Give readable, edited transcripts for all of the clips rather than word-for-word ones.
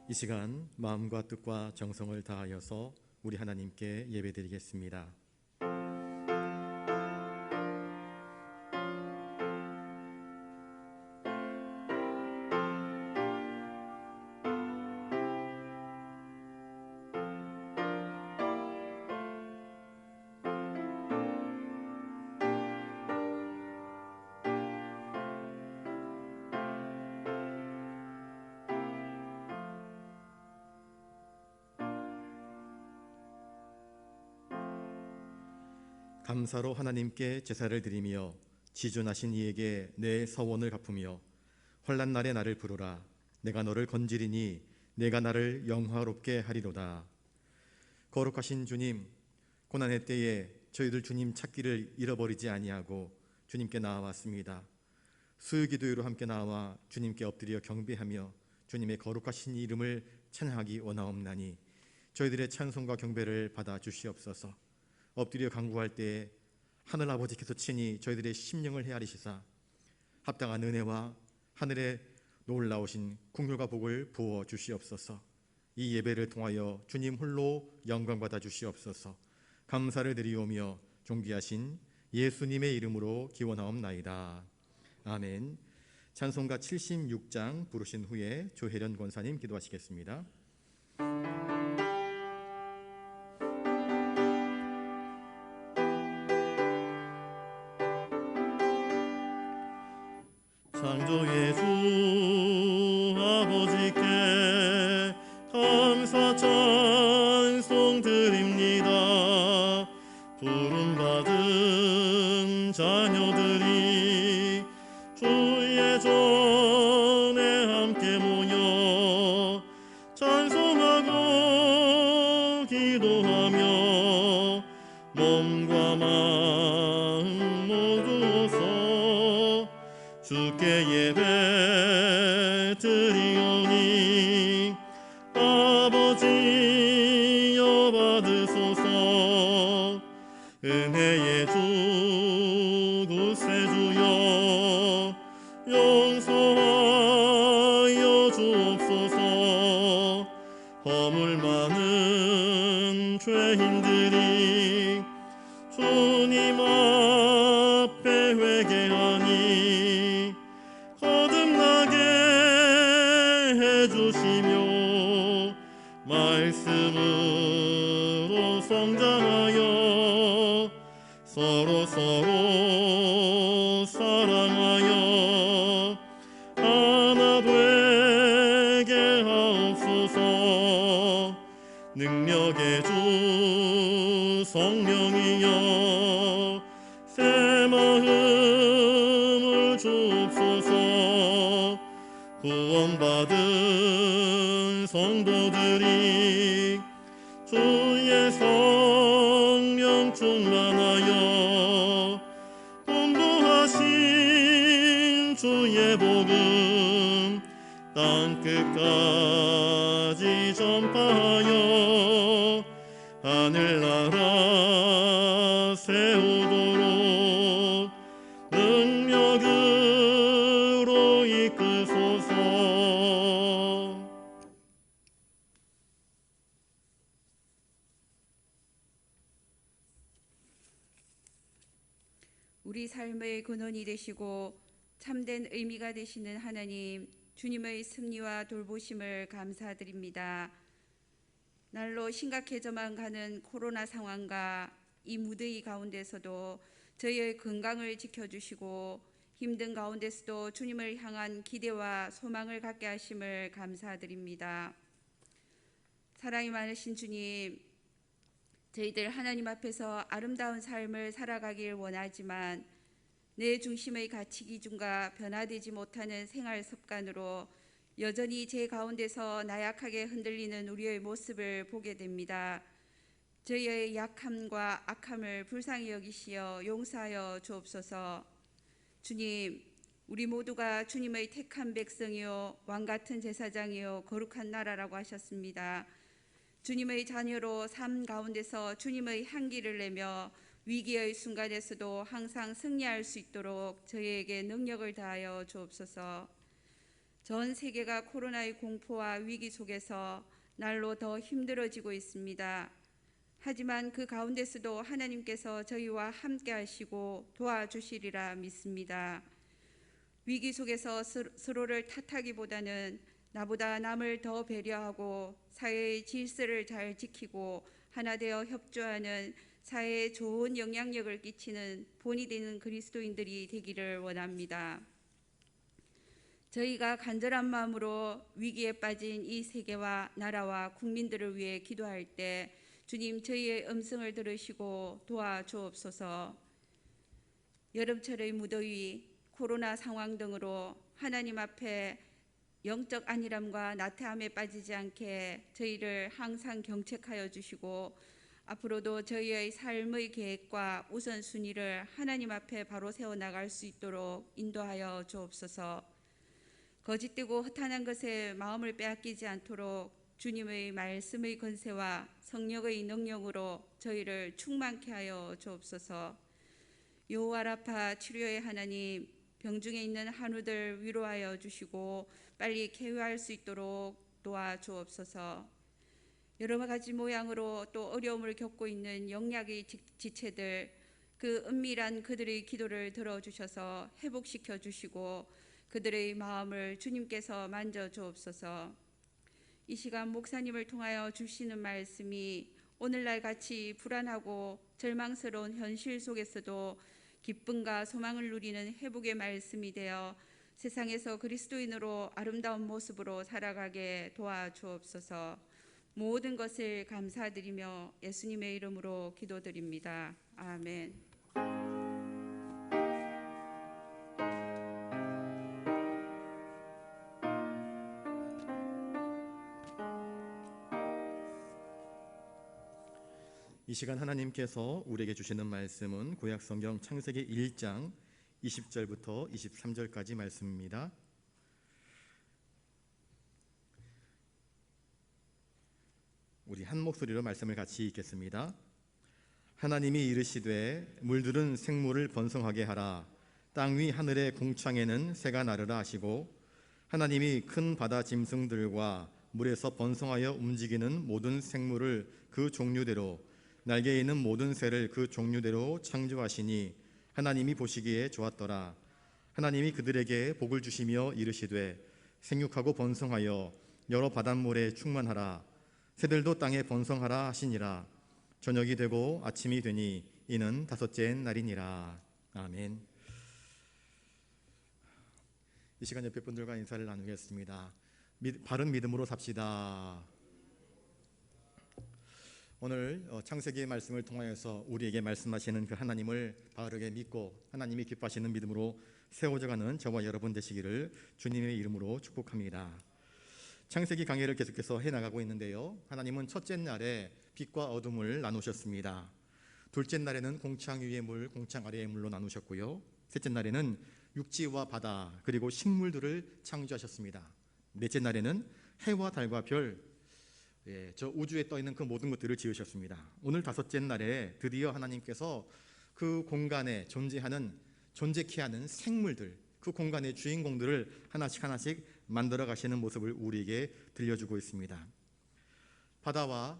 이 시간 마음과 뜻과 정성을 다하여서 우리 하나님께 예배드리겠습니다. 감사로 하나님께 제사를 드리며 지존하신 이에게 내 서원을 갚으며 환난 날에 나를 부르라. 내가 너를 건지리니 내가 나를 영화롭게 하리로다. 거룩하신 주님, 고난의 때에 저희들 주님 찾기를 잃어버리지 아니하고 주님께 나아왔습니다. 수요기도회로 함께 나와 주님께 엎드려 경배하며 주님의 거룩하신 이름을 찬양하기 원하옵나니 저희들의 찬송과 경배를 받아 주시옵소서. 엎드려 간구할 때에 하늘 아버지께서 친히 저희들의 심령을 헤아리시사 합당한 은혜와 하늘의 놀라우신 긍휼과 복을 부어 주시옵소서. 이 예배를 통하여 주님 홀로 영광 받아 주시옵소서. 감사를 드리오며 존귀하신 예수님의 이름으로 기원하옵나이다. 아멘. 찬송가 76장 부르신 후에 조혜련 권사님 기도하시겠습니다. 창조의 주 아버지께 감사 찬송 드립니다. 부름받은 자녀들이 주의 전에 함께 모여 찬송하고 기도하며 몸과 마음 모두서 주께 예배 드리오니 아버지여 받으소서. 은혜의 주 구세주여 용서하여 주옵소서. 허물 많은 죄인들이 주님 앞에 회개하니 거듭나게 해주시며 말씀으로 성장하여 서로 사랑하여 하나 되게 하옵소서. 능력의 주 성령이여 새 마음을 주옵소서. 구원받은 성도들이 주의 성령 충만하여 공부하신 주의 복음 땅끝까지 전파하여 하늘나라 세우도록 능력으로 이끄소서. 우리 삶의 근원이 되시고 참된 의미가 되시는 하나님, 주님의 섭리와 돌보심을 감사드립니다. 날로 심각해져만 가는 코로나 상황과 이 무더위 가운데서도 저희의 건강을 지켜주시고 힘든 가운데서도 주님을 향한 기대와 소망을 갖게 하심을 감사드립니다. 사랑이 많으신 주님, 저희들 하나님 앞에서 아름다운 삶을 살아가길 원하지만 내 중심의 가치 기준과 변화되지 못하는 생활 습관으로 여전히 제 가운데서 나약하게 흔들리는 우리의 모습을 보게 됩니다. 저희의 약함과 악함을 불쌍히 여기시어 용서하여 주옵소서. 주님, 우리 모두가 주님의 택한 백성이요 왕같은 제사장이요 거룩한 나라라고 하셨습니다. 주님의 자녀로 삶 가운데서 주님의 향기를 내며 위기의 순간에서도 항상 승리할 수 있도록 저희에게 능력을 다하여 주옵소서. 전 세계가 코로나의 공포와 위기 속에서 날로 더 힘들어지고 있습니다. 하지만 그 가운데서도 하나님께서 저희와 함께 하시고 도와주시리라 믿습니다. 위기 속에서 서로를 탓하기보다는 나보다 남을 더 배려하고 사회의 질서를 잘 지키고 하나 되어 협조하는 사회에 좋은 영향력을 끼치는 본이 되는 그리스도인들이 되기를 원합니다. 저희가 간절한 마음으로 위기에 빠진 이 세계와 나라와 국민들을 위해 기도할 때 주님 저희의 음성을 들으시고 도와주옵소서. 여름철의 무더위, 코로나 상황 등으로 하나님 앞에 영적 안일함과 나태함에 빠지지 않게 저희를 항상 경책하여 주시고 앞으로도 저희의 삶의 계획과 우선순위를 하나님 앞에 바로 세워나갈 수 있도록 인도하여 주옵소서. 거짓되고 허탄한 것에 마음을 빼앗기지 않도록 주님의 말씀의 권세와 성령의 능력으로 저희를 충만케 하여 주옵소서. 여호와 라파 치료의 하나님, 병중에 있는 한우들 위로하여 주시고 빨리 쾌유할 수 있도록 도와주옵소서. 여러 가지 모양으로 또 어려움을 겪고 있는 영약의 지체들, 그 은밀한 그들의 기도를 들어주셔서 회복시켜 주시고 그들의 마음을 주님께서 만져주옵소서. 이 시간 목사님을 통하여 주시는 말씀이 오늘날 같이 불안하고 절망스러운 현실 속에서도 기쁨과 소망을 누리는 회복의 말씀이 되어 세상에서 그리스도인으로 아름다운 모습으로 살아가게 도와주옵소서. 모든 것을 감사드리며 예수님의 이름으로 기도드립니다. 아멘. 이 시간 하나님께서 우리에게 주시는 말씀은 구약성경 창세기 1장 20절부터 23절까지 말씀입니다. 우리 한 목소리로 말씀을 같이 읽겠습니다. 하나님이 이르시되 물들은 생물을 번성하게 하라. 땅 위 하늘의 궁창에는 새가 나르라 하시고 하나님이 큰 바다 짐승들과 물에서 번성하여 움직이는 모든 생물을 그 종류대로 날개 있는 모든 새를 그 종류대로 창조하시니 하나님이 보시기에 좋았더라. 하나님이 그들에게 복을 주시며 이르시되 생육하고 번성하여 여러 바닷물에 충만하라. 새들도 땅에 번성하라 하시니라. 저녁이 되고 아침이 되니 이는 다섯째 날이니라. 아멘. 이 시간 옆에 분들과 인사를 나누겠습니다. 바른 믿음으로 삽시다. 오늘 창세기의 말씀을 통하여서 우리에게 말씀하시는 그 하나님을 바르게 믿고 하나님이 기뻐하시는 믿음으로 세워져가는 저와 여러분 되시기를 주님의 이름으로 축복합니다. 창세기 강해를 계속해서 해나가고 있는데요, 하나님은 첫째 날에 빛과 어둠을 나누셨습니다. 둘째 날에는 공창 위의 물, 공창 아래의 물로 나누셨고요, 셋째 날에는 육지와 바다 그리고 식물들을 창조하셨습니다. 넷째 날에는 해와 달과 별, 저 우주에 떠있는 그 모든 것들을 지으셨습니다. 오늘 다섯째 날에 드디어 하나님께서 그 공간에 존재케 하는 생물들, 그 공간의 주인공들을 하나씩 하나씩 만들어 가시는 모습을 우리에게 들려주고 있습니다. 바다와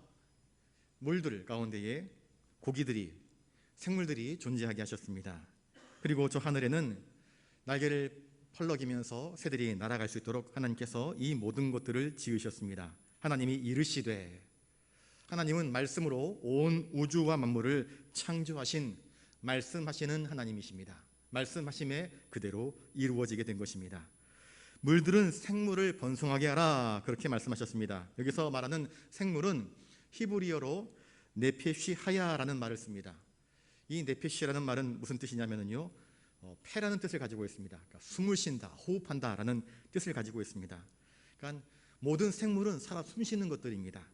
물들 가운데에 고기들이, 생물들이 존재하게 하셨습니다. 그리고 저 하늘에는 날개를 펄럭이면서 새들이 날아갈 수 있도록 하나님께서 이 모든 것들을 지으셨습니다. 하나님이 이르시되, 하나님은 말씀으로 온 우주와 만물을 창조하신 말씀하시는 하나님이십니다. 말씀하심에 그대로 이루어지게 된 것입니다. 물들은 생물을 번성하게 하라, 그렇게 말씀하셨습니다. 여기서 말하는 생물은 히브리어로 네페시하야라는 말을 씁니다. 이 네페시라는 말은 무슨 뜻이냐면요, 폐라는 뜻을 가지고 있습니다. 그러니까 숨을 쉰다, 호흡한다라는 뜻을 가지고 있습니다. 그러니까 모든 생물은 살아 숨쉬는 것들입니다.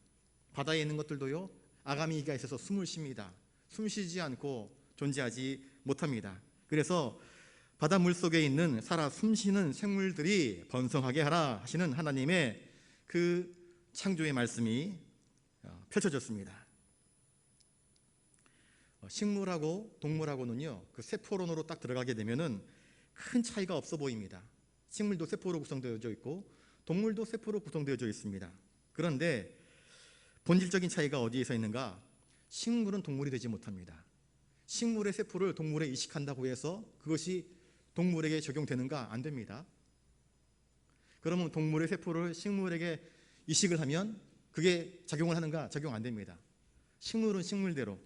바다에 있는 것들도요, 아가미가 있어서 숨을 쉽니다. 숨쉬지 않고 존재하지 못합니다. 그래서 바닷물 속에 있는 살아 숨쉬는 생물들이 번성하게 하라 하시는 하나님의 그 창조의 말씀이 펼쳐졌습니다. 식물하고 동물하고는요, 그 세포론으로 딱 들어가게 되면은 큰 차이가 없어 보입니다. 식물도 세포로 구성되어져 있고 동물도 세포로 구성되어져 있습니다. 그런데 본질적인 차이가 어디에서 있는가? 식물은 동물이 되지 못합니다. 식물의 세포를 동물에 이식한다고 해서 그것이 동물에게 적용되는가? 안 됩니다. 그러면 동물의 세포를 식물에게 이식을 하면 그게 작용을 하는가? 적용 안 됩니다. 식물은 식물대로,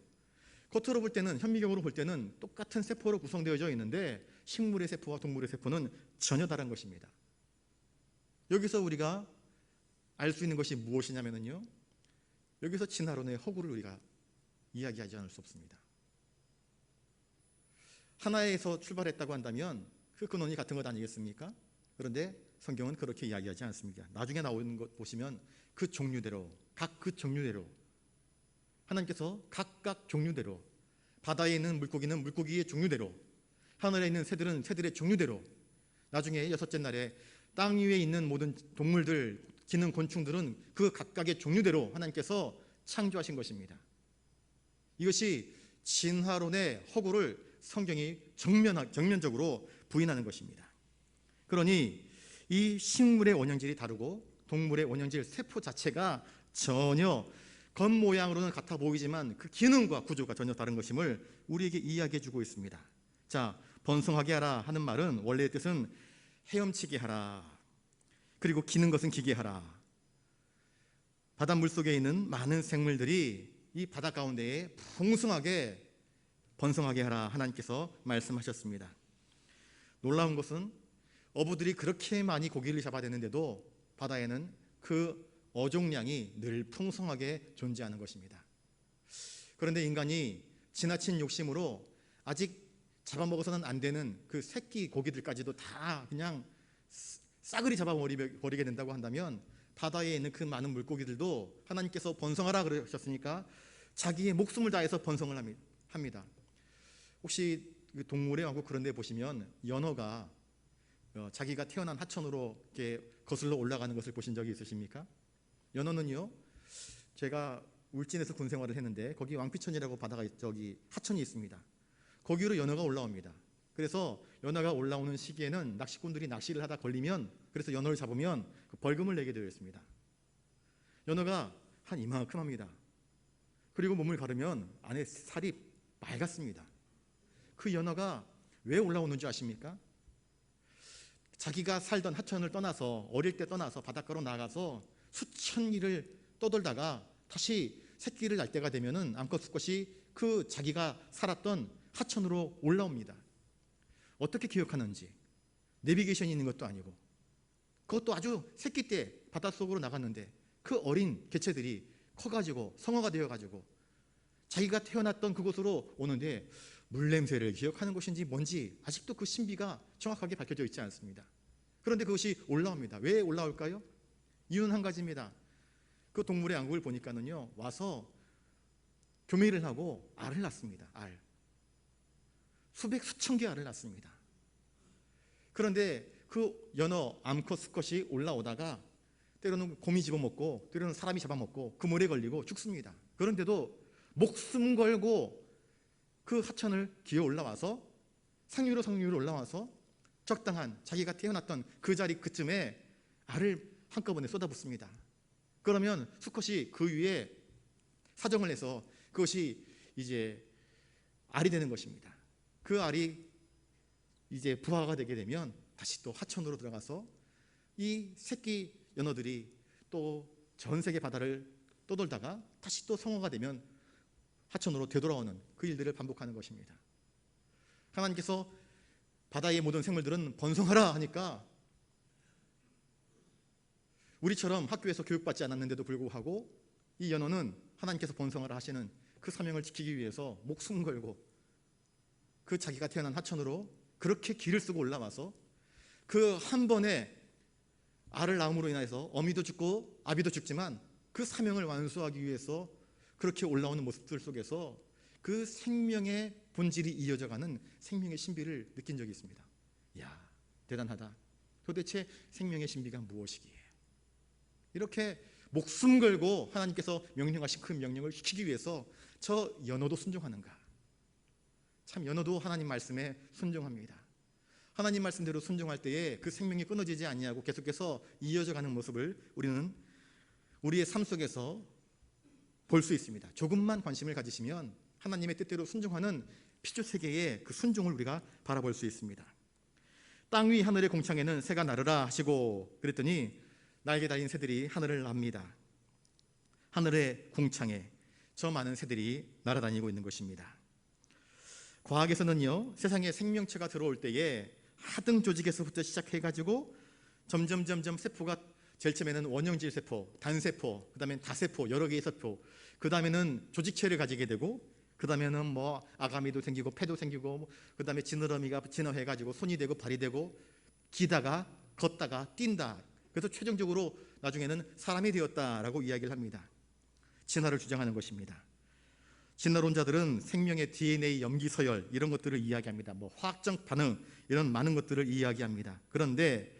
겉으로 볼 때는, 현미경으로 볼 때는 똑같은 세포로 구성되어져 있는데 식물의 세포와 동물의 세포는 전혀 다른 것입니다. 여기서 우리가 알 수 있는 것이 무엇이냐면요, 여기서 진화론의 허구를 우리가 이야기하지 않을 수 없습니다. 하나에서 출발했다고 한다면 그 근원이 같은 것 아니겠습니까? 그런데 성경은 그렇게 이야기하지 않습니다. 나중에 나오는 것 보시면 그 종류대로, 각 그 종류대로 하나님께서 각각 종류대로, 바다에 있는 물고기는 물고기의 종류대로, 하늘에 있는 새들은 새들의 종류대로, 나중에 여섯째 날에 땅 위에 있는 모든 동물들, 기는 곤충들은 그 각각의 종류대로 하나님께서 창조하신 것입니다. 이것이 진화론의 허구를 성경이 정면적으로 부인하는 것입니다. 그러니 이 식물의 원형질이 다르고 동물의 원형질, 세포 자체가 전혀 겉모양으로는 같아 보이지만 그 기능과 구조가 전혀 다른 것임을 우리에게 이야기해 주고 있습니다. 자, 번성하게 하라 하는 말은 원래의 뜻은 헤엄치게 하라, 그리고 기는 것은 기게 하라. 바닷물 속에 있는 많은 생물들이 이 바다 가운데에 풍성하게 번성하게 하라 하나님께서 말씀하셨습니다. 놀라운 것은 어부들이 그렇게 많이 고기를 잡아내는데도 바다에는 그 어종량이 늘 풍성하게 존재하는 것입니다. 그런데 인간이 지나친 욕심으로 아직 잡아먹어서는 안 되는 그 새끼 고기들까지도 다 그냥 싸그리 잡아버리게 된다고 한다면 바다에 있는 그 많은 물고기들도 하나님께서 번성하라 그러셨으니까 자기의 목숨을 다해서 번성을 합니다. 혹시 동물의 왕국 그런 데 보시면 연어가 자기가 태어난 하천으로 이렇게 거슬러 올라가는 것을 보신 적이 있으십니까? 연어는요, 제가 울진에서 군 생활을 했는데 거기 왕피천이라고 바다가 저기 하천이 있습니다. 거기로 연어가 올라옵니다. 그래서 연어가 올라오는 시기에는 낚시꾼들이 낚시를 하다 걸리면, 그래서 연어를 잡으면 그 벌금을 내게 되어 있습니다. 연어가 한 이만큼 합니다. 그리고 몸을 가르면 안에 살이 맑았습니다. 그 연어가 왜 올라오는지 아십니까? 자기가 살던 하천을 떠나서, 어릴 때 떠나서 바닷가로 나가서 수천 리를 떠돌다가 다시 새끼를 날 때가 되면은 암컷 수컷이 그 자기가 살았던 하천으로 올라옵니다. 어떻게 기억하는지, 내비게이션이 있는 것도 아니고, 그것도 아주 새끼 때 바닷속으로 나갔는데 그 어린 개체들이 커가지고 성어가 되어가지고 자기가 태어났던 그곳으로 오는데 물냄새를 기억하는 것인지 뭔지 아직도 그 신비가 정확하게 밝혀져 있지 않습니다. 그런데 그것이 올라옵니다. 왜 올라올까요? 이유는 한 가지입니다. 그 동물의 왕국을 보니까는요, 와서 교미를 하고 알을 낳습니다. 알. 수천 개 알을 낳습니다. 그런데 그 연어, 암컷, 수컷이 올라오다가 때로는 곰이 집어먹고 때로는 사람이 잡아먹고 그물에 걸리고 죽습니다. 그런데도 목숨 걸고 그 하천을 기어 올라와서 상류로 올라와서 적당한 자기가 태어났던 그 자리 그쯤에 알을 한꺼번에 쏟아붓습니다. 그러면 수컷이 그 위에 사정을 해서 그것이 이제 알이 되는 것입니다. 그 알이 이제 부화가 되게 되면 다시 또 하천으로 들어가서 이 새끼 연어들이 또 전 세계 바다를 떠돌다가 다시 또 성어가 되면 하천으로 되돌아오는 그 일들을 반복하는 것입니다. 하나님께서 바다의 모든 생물들은 번성하라 하니까 우리처럼 학교에서 교육받지 않았는데도 불구하고 이 연어는 하나님께서 번성하라 하시는 그 사명을 지키기 위해서 목숨 걸고 그 자기가 태어난 하천으로 그렇게 길을 쓰고 올라와서 그 한 번에 알을 낳음으로 인해서 어미도 죽고 아비도 죽지만 그 사명을 완수하기 위해서 그렇게 올라오는 모습들 속에서 그 생명의 본질이 이어져가는 생명의 신비를 느낀 적이 있습니다. 이야, 대단하다. 도대체 생명의 신비가 무엇이기에 이렇게 목숨 걸고 하나님께서 명령하신 그 명령을 지키기 위해서 저 연어도 순종하는가. 참 연어도 하나님 말씀에 순종합니다. 하나님 말씀대로 순종할 때에 그 생명이 끊어지지 아니하고 계속해서 이어져 가는 모습을 우리는 우리의 삶 속에서 볼 수 있습니다. 조금만 관심을 가지시면 하나님의 뜻대로 순종하는 피조 세계의 그 순종을 우리가 바라볼 수 있습니다. 땅 위 하늘의 공창에는 새가 나르라 하시고 그랬더니 날개 달린 새들이 하늘을 납니다. 하늘의 공창에 저 많은 새들이 날아다니고 있는 것입니다. 과학에서는요, 세상에 생명체가 들어올 때에 하등 조직에서부터 시작해가지고 점점 세포가 제일 처음에는 원형질 세포, 단세포, 그 다음에 다세포, 여러 개의 세포, 그 다음에는 조직체를 가지게 되고, 그 다음에는 뭐 아가미도 생기고 폐도 생기고, 그 다음에 지느러미가 진화해가지고 손이 되고 발이 되고, 기다가 걷다가 뛴다. 그래서 최종적으로 나중에는 사람이 되었다라고 이야기를 합니다. 진화를 주장하는 것입니다. 진화론자들은 생명의 DNA, 염기 서열 이런 것들을 이야기합니다. 뭐 화학적 반응 이런 많은 것들을 이야기합니다. 그런데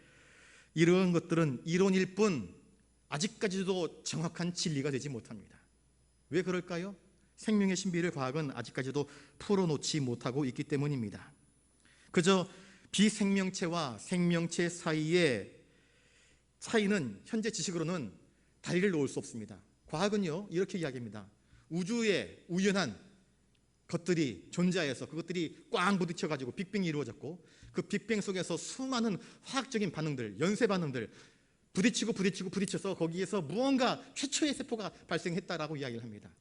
이런 것들은 이론일 뿐 아직까지도 정확한 진리가 되지 못합니다. 왜 그럴까요? 생명의 신비를 과학은 아직까지도 풀어놓지 못하고 있기 때문입니다. 그저 비생명체와 생명체 사이의 차이는 현재 지식으로는 다리를 놓을 수 없습니다. 과학은요, 이렇게 이야기합니다. 우주에 우연한 것들이 존재해서 그것들이 꽝 부딪혀가지고 빅뱅이 이루어졌고, 그 빅뱅 속에서 수많은 화학적인 반응들, 연쇄 반응들 부딪혀서 거기에서 무언가 최초의 세포가 발생했다라고 이야기를 합니다.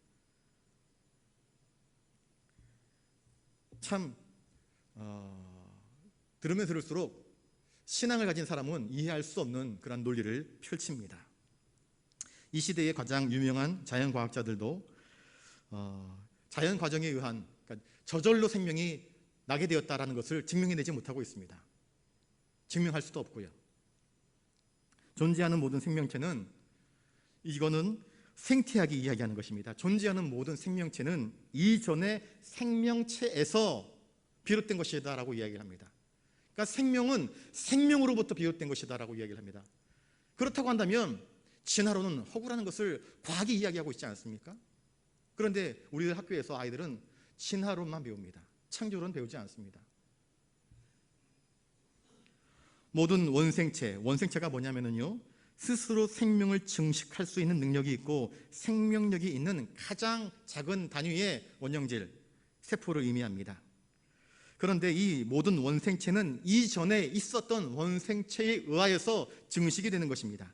참 들으면 들을수록 신앙을 가진 사람은 이해할 수 없는 그런 논리를 펼칩니다. 이 시대의 가장 유명한 자연과학자들도 자연 과정에 의한, 그러니까 저절로 생명이 나게 되었다라는 것을 증명해내지 못하고 있습니다. 증명할 수도 없고요. 존재하는 모든 생명체는, 이거는 생태학이 이야기하는 것입니다. 존재하는 모든 생명체는 이전의 생명체에서 비롯된 것이다라고 이야기를 합니다. 그러니까 생명은 생명으로부터 비롯된 것이다라고 이야기를 합니다. 그렇다고 한다면 진화론은 허구라는 것을 과학이 이야기하고 있지 않습니까? 그런데 우리들 학교에서 아이들은 진화론만 배웁니다. 창조론 배우지 않습니다. 모든 원생체가 뭐냐면요, 스스로 생명을 증식할 수 있는 능력이 있고 생명력이 있는 가장 작은 단위의 원형질, 세포를 의미합니다. 그런데 이 모든 원생체는 이전에 있었던 원생체에 의하여서 증식이 되는 것입니다.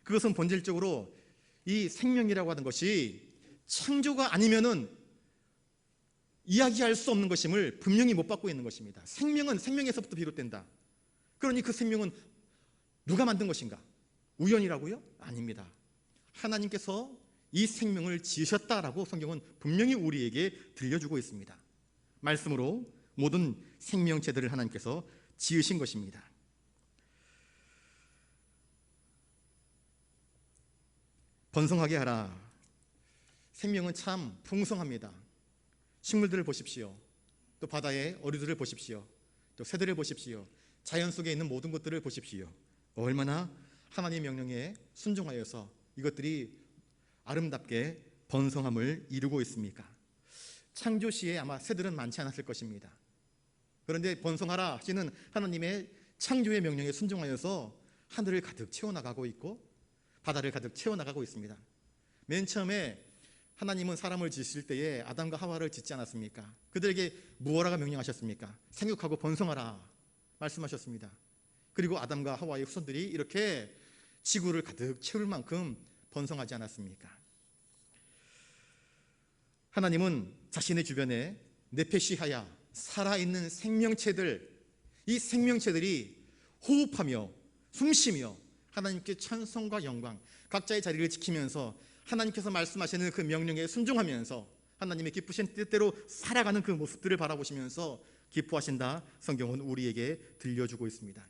그것은 본질적으로 이 생명이라고 하는 것이 창조가 아니면은 이야기할 수 없는 것임을 분명히 못 받고 있는 것입니다. 생명은 생명에서부터 비롯된다. 그러니 그 생명은 누가 만든 것인가? 우연이라고요? 아닙니다. 하나님께서 이 생명을 지으셨다라고 성경은 분명히 우리에게 들려주고 있습니다. 말씀으로 모든 생명체들을 하나님께서 지으신 것입니다. 번성하게 하라. 생명은 참 풍성합니다. 식물들을 보십시오. 또 바다의 어류들을 보십시오. 또 새들을 보십시오. 자연 속에 있는 모든 것들을 보십시오. 얼마나 하나님의 명령에 순종하여서 이것들이 아름답게 번성함을 이루고 있습니까? 창조 시에 아마 새들은 많지 않았을 것입니다. 그런데 번성하라 하시는 하나님의 창조의 명령에 순종하여서 하늘을 가득 채워나가고 있고 바다를 가득 채워나가고 있습니다. 맨 처음에 하나님은 사람을 지으실 때에 아담과 하와를 짓지 않았습니까? 그들에게 무엇라고 명령하셨습니까? 생육하고 번성하라 말씀하셨습니다. 그리고 아담과 하와의 후손들이 이렇게 지구를 가득 채울 만큼 번성하지 않았습니까? 하나님은 자신의 주변에 네페시하야, 살아있는 생명체들, 이 생명체들이 호흡하며 숨쉬며 하나님께 찬송과 영광, 각자의 자리를 지키면서 하나님께서 말씀하시는 그 명령에 순종하면서 하나님의 기쁘신 뜻대로 살아가는 그 모습들을 바라보시면서 기뻐하신다, 성경은 우리에게 들려주고 있습니다.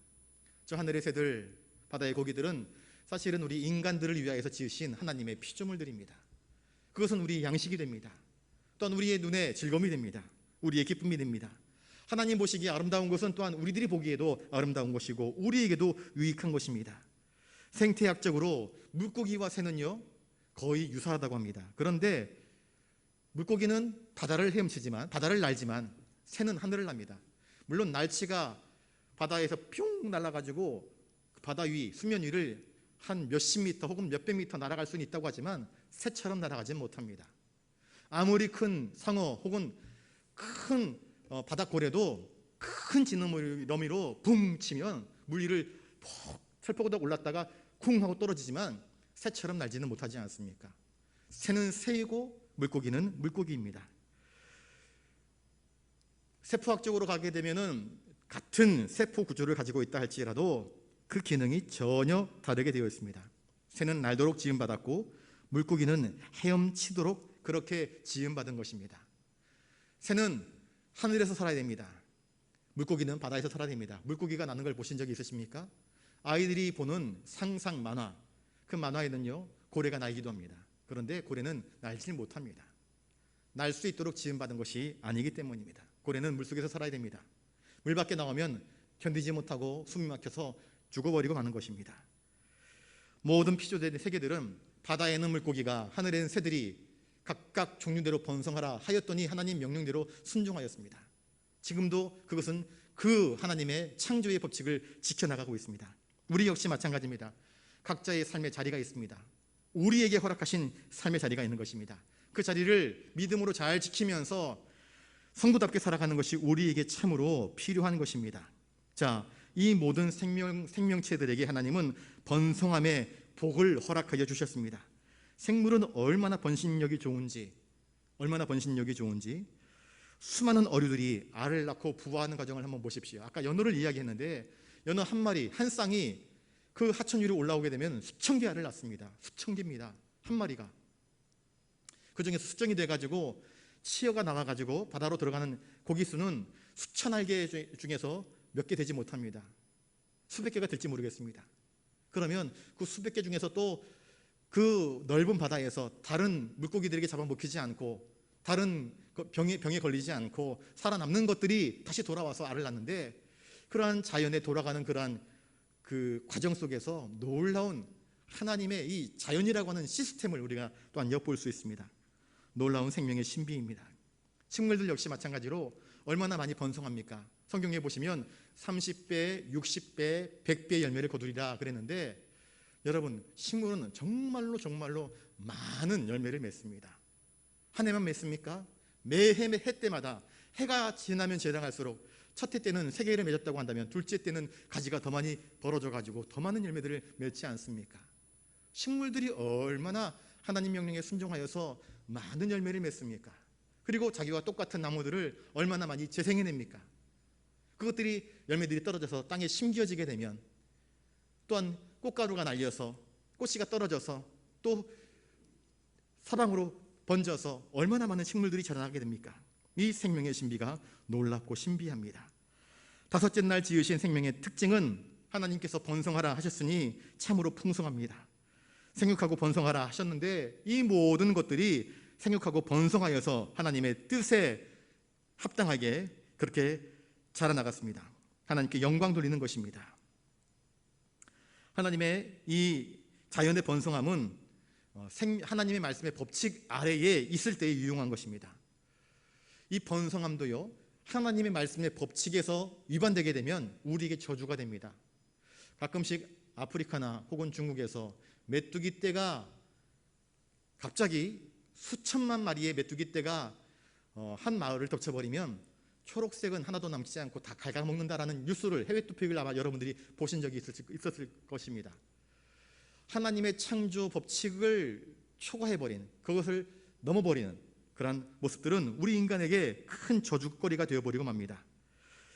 저 하늘의 새들, 바다의 고기들은 사실은 우리 인간들을 위하여서 지으신 하나님의 피조물들입니다. 그것은 우리의 양식이 됩니다. 또한 우리의 눈에 즐거움이 됩니다. 우리의 기쁨이 됩니다. 하나님 보시기에 아름다운 것은 또한 우리들이 보기에도 아름다운 것이고 우리에게도 유익한 것입니다. 생태학적으로 물고기와 새는요 거의 유사하다고 합니다. 그런데 물고기는 바다를 헤엄치지만, 바다를 날지만 새는 하늘을 납니다. 물론 날치가 바다에서 뿅 날아가지고 그 바다 위 수면 위를 한 몇십 미터 혹은 몇백 미터 날아갈 수는 있다고 하지만 새처럼 날아가지 못합니다. 아무리 큰 상어 혹은 큰 바닷고래도 큰 지느러미로 붕 치면 물 위를 철퍽우덕 올랐다가 쿵 하고 떨어지지만 새처럼 날지는 못하지 않습니까? 새는 새이고 물고기는 물고기입니다. 세포학적으로 가게 되면은 같은 세포 구조를 가지고 있다 할지라도 그 기능이 전혀 다르게 되어 있습니다. 새는 날도록 지음받았고 물고기는 헤엄치도록 그렇게 지음받은 것입니다. 새는 하늘에서 살아야 됩니다. 물고기는 바다에서 살아야 됩니다. 물고기가 나는 걸 보신 적이 있으십니까? 아이들이 보는 상상 만화, 그 만화에는요 고래가 날기도 합니다. 그런데 고래는 날지 못합니다. 날 수 있도록 지음받은 것이 아니기 때문입니다. 고래는 물속에서 살아야 됩니다. 물 밖에 나오면 견디지 못하고 숨이 막혀서 죽어버리고 마는 것입니다. 모든 피조된 세계들은 바다에 있는 물고기가 하늘에 있는 새들이 각각 종류대로 번성하라 하였더니 하나님 명령대로 순종하였습니다. 지금도 그것은 그 하나님의 창조의 법칙을 지켜나가고 있습니다. 우리 역시 마찬가지입니다. 각자의 삶의 자리가 있습니다. 우리에게 허락하신 삶의 자리가 있는 것입니다. 그 자리를 믿음으로 잘 지키면서 성도답게 살아가는 것이 우리에게 참으로 필요한 것입니다. 자, 이 모든 생명체들에게 하나님은 번성함의 복을 허락하여 주셨습니다. 생물은 얼마나 번식력이 좋은지 수많은 어류들이 알을 낳고 부화하는 과정을 한번 보십시오. 아까 연어를 이야기했는데 연어 한 마리, 한 쌍이 그 하천 위로 올라오게 되면 수천 개 알을 낳습니다. 수천 개입니다. 한 마리가. 그 중에서 수정이 돼가지고 치어가 나가가지고 바다로 들어가는 고기 수는 수천 알개 중에서 몇 개 되지 못합니다. 수백 개가 될지 모르겠습니다. 그러면 그 수백 개 중에서 또 그 넓은 바다에서 다른 물고기들에게 잡아먹히지 않고 다른 병에 걸리지 않고 살아남는 것들이 다시 돌아와서 알을 낳는데, 그러한 자연에 돌아가는 그러한 그 과정 속에서 놀라운 하나님의 이 자연이라고 하는 시스템을 우리가 또한 엿볼 수 있습니다. 놀라운 생명의 신비입니다. 식물들 역시 마찬가지로 얼마나 많이 번성합니까? 성경에 보시면 30배, 60배, 100배의 열매를 거두리라 그랬는데, 여러분 식물은 정말로 많은 열매를 맺습니다. 한 해만 맺습니까? 매해 해 때마다 해가 지나면 지나갈수록 첫 해 때는 3개를 맺었다고 한다면 둘째 때는 가지가 더 많이 벌어져 가지고 더 많은 열매들을 맺지 않습니까? 식물들이 얼마나 하나님 명령에 순종하여서 많은 열매를 맺습니까? 그리고 자기와 똑같은 나무들을 얼마나 많이 재생해냅니까? 그것들이 열매들이 떨어져서 땅에 심겨지게 되면 또한 꽃가루가 날려서 꽃씨가 떨어져서 또 사방으로 번져서 얼마나 많은 식물들이 자라나게 됩니까? 이 생명의 신비가 놀랍고 신비합니다. 다섯째 날 지으신 생명의 특징은 하나님께서 번성하라 하셨으니 참으로 풍성합니다. 생육하고 번성하라 하셨는데 이 모든 것들이 생육하고 번성하여서 하나님의 뜻에 합당하게 그렇게 자라나갔습니다. 하나님께 영광 돌리는 것입니다. 하나님의 이 자연의 번성함은 하나님의 말씀의 법칙 아래에 있을 때에 유용한 것입니다. 이 번성함도요, 하나님의 말씀의 법칙에서 위반되게 되면 우리에게 저주가 됩니다. 가끔씩 아프리카나 혹은 중국에서 메뚜기 떼가 갑자기 수천만 마리의 메뚜기 떼가 한 마을을 덮쳐버리면 초록색은 하나도 남지 않고 다 갉아먹는다라는 뉴스를, 해외 토픽을 아마 여러분들이 보신 적이 있었을 것입니다. 하나님의 창조 법칙을 초과해버린, 그것을 넘어버리는 그러한 모습들은 우리 인간에게 큰 저주거리가 되어버리고 맙니다.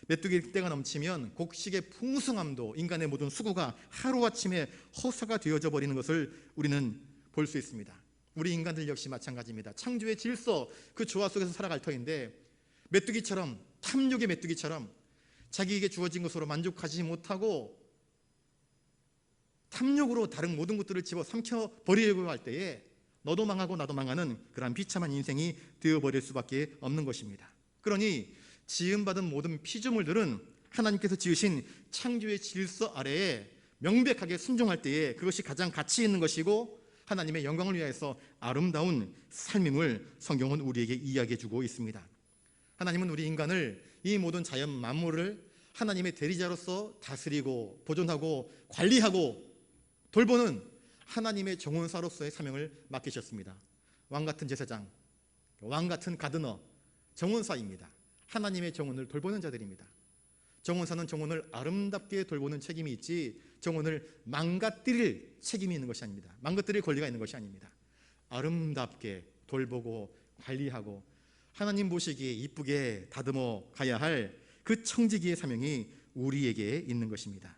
메뚜기 떼가 넘치면 곡식의 풍성함도, 인간의 모든 수고가 하루아침에 허사가 되어져 버리는 것을 우리는 볼 수 있습니다. 우리 인간들 역시 마찬가지입니다. 창조의 질서, 그 조화 속에서 살아갈 터인데 메뚜기처럼, 탐욕의 메뚜기처럼 자기에게 주어진 것으로 만족하지 못하고 탐욕으로 다른 모든 것들을 집어 삼켜 버리려고 할 때에 너도 망하고 나도 망하는 그러한 비참한 인생이 되어버릴 수밖에 없는 것입니다. 그러니 지음받은 모든 피조물들은 하나님께서 지으신 창조의 질서 아래에 명백하게 순종할 때에 그것이 가장 가치 있는 것이고 하나님의 영광을 위하여서 아름다운 삶임을 성경은 우리에게 이야기해 주고 있습니다. 하나님은 우리 인간을, 이 모든 자연 만물을 하나님의 대리자로서 다스리고 보존하고 관리하고 돌보는 하나님의 정원사로서의 사명을 맡기셨습니다. 왕같은 제사장, 왕같은 가드너, 정원사입니다. 하나님의 정원을 돌보는 자들입니다. 정원사는 정원을 아름답게 돌보는 책임이 있지 정원을 망가뜨릴 책임이 있는 것이 아닙니다. 망가뜨릴 권리가 있는 것이 아닙니다. 아름답게 돌보고 관리하고 하나님 보시기에 이쁘게 다듬어 가야 할 그 청지기의 사명이 우리에게 있는 것입니다.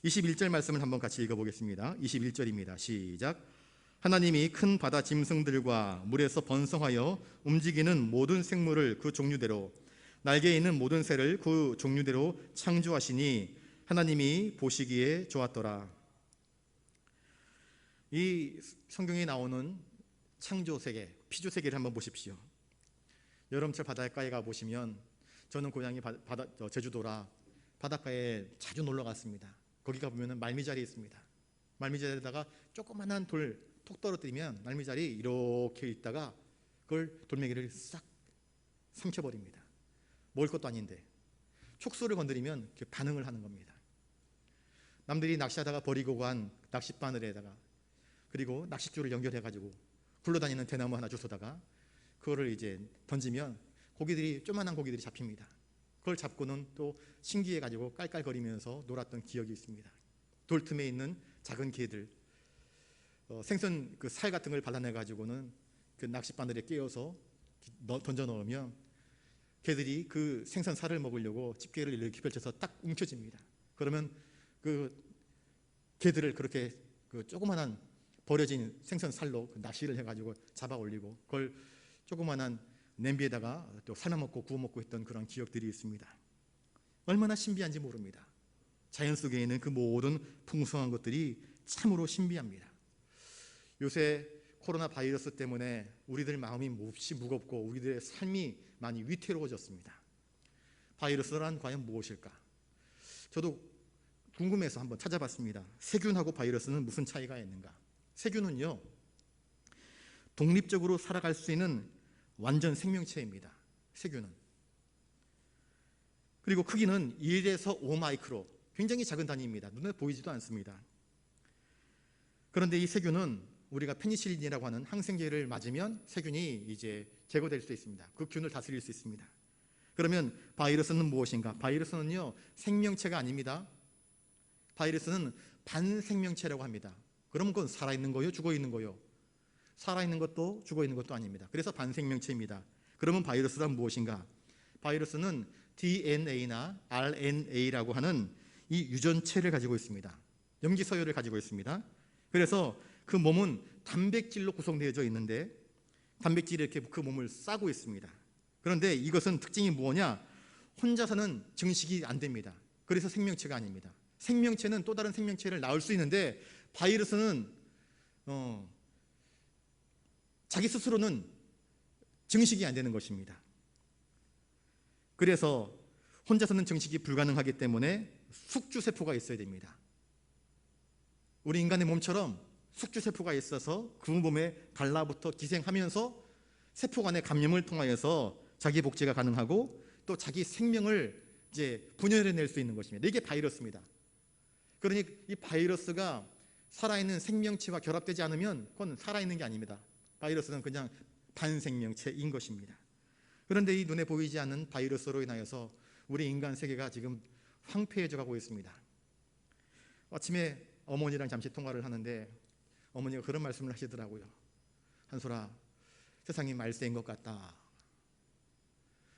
21절 말씀을 한번 같이 읽어보겠습니다. 21절입니다. 시작. 하나님이 큰 바다 짐승들과 물에서 번성하여 움직이는 모든 생물을 그 종류대로 날개에 있는 모든 새를 그 종류대로 창조하시니 하나님이 보시기에 좋았더라. 이 성경에 나오는 창조세계, 피조세계를 한번 보십시오. 여름철 바닷가에 가보시면 저는 고향이 제주도라 바닷가에 자주 놀러 갔습니다. 거기 가보면 말미잘이 있습니다. 말미잘에다가 조그만한 돌 톡 떨어뜨리면 말미잘이 이렇게 있다가 그걸 돌멩이를 싹 삼켜버립니다. 먹을 것도 아닌데 촉수를 건드리면 반응을 하는 겁니다. 남들이 낚시하다가 버리고 간 낚싯바늘에다가 그리고 낚싯줄을 연결해가지고 굴러다니는 대나무 하나 주워다가 그거를 이제 던지면 고기들이 조그만한 고기들이 잡힙니다. 그걸 잡고는 또 신기해가지고 깔깔거리면서 놀았던 기억이 있습니다. 돌 틈에 있는 작은 개들, 생선 그 살 같은 걸 발라내가지고는 그 낚싯바늘에 끼워서 던져 넣으면 개들이 그 생선 살을 먹으려고 집게를 이렇게 펼쳐서 딱 움켜집니다. 그러면 그 개들을 그렇게 그 조그만한 버려진 생선 살로 그 낚시를 해가지고 잡아 올리고 그걸 조그만한 냄비에다가 또 삶아 먹고 구워 먹고 했던 그런 기억들이 있습니다. 얼마나 신비한지 모릅니다. 자연 속에 있는 그 모든 풍성한 것들이 참으로 신비합니다. 요새 코로나 바이러스 때문에 우리들 마음이 몹시 무겁고 우리들의 삶이 많이 위태로워졌습니다. 바이러스란 과연 무엇일까? 저도 궁금해서 한번 찾아봤습니다. 세균하고 바이러스는 무슨 차이가 있는가? 세균은요, 독립적으로 살아갈 수 있는 완전 생명체입니다. 세균은. 그리고 크기는 1에서 5마이크로, 굉장히 작은 단위입니다. 눈에 보이지도 않습니다. 그런데 이 세균은 우리가 페니실린이라고 하는 항생제를 맞으면 세균이 이제 제거될 수 있습니다. 그 균을 다스릴 수 있습니다. 그러면 바이러스는 무엇인가? 바이러스는요, 생명체가 아닙니다. 바이러스는 반생명체라고 합니다. 그럼 그건 살아있는 거요? 죽어있는 거요? 살아있는 것도 죽어있는 것도 아닙니다. 그래서 반생명체입니다. 그러면 바이러스란 무엇인가? 바이러스는 DNA나 RNA라고 하는 이 유전체를 가지고 있습니다. 염기서열을 가지고 있습니다. 그래서 그 몸은 단백질로 구성되어져 있는데 단백질이 이렇게 그 몸을 싸고 있습니다. 그런데 이것은 특징이 뭐냐? 혼자서는 증식이 안 됩니다. 그래서 생명체가 아닙니다. 생명체는 또 다른 생명체를 낳을 수 있는데 바이러스는 자기 스스로는 증식이 안 되는 것입니다. 그래서 혼자서는 증식이 불가능하기 때문에 숙주세포가 있어야 됩니다. 우리 인간의 몸처럼 숙주세포가 있어서 그 몸에 달라붙어 기생하면서 세포 간의 감염을 통하여서 자기 복제가 가능하고 또 자기 생명을 이제 분열해낼 수 있는 것입니다. 이게 바이러스입니다. 그러니 이 바이러스가 살아있는 생명체와 결합되지 않으면 그건 살아있는 게 아닙니다. 바이러스는 그냥 반생명체인 것입니다. 그런데 이 눈에 보이지 않는 바이러스로 인하여서 우리 인간 세계가 지금 황폐해져 가고 있습니다. 아침에 어머니랑 잠시 통화를 하는데 어머니가 그런 말씀을 하시더라고요. 한솔아, 세상이 말세인 것 같다.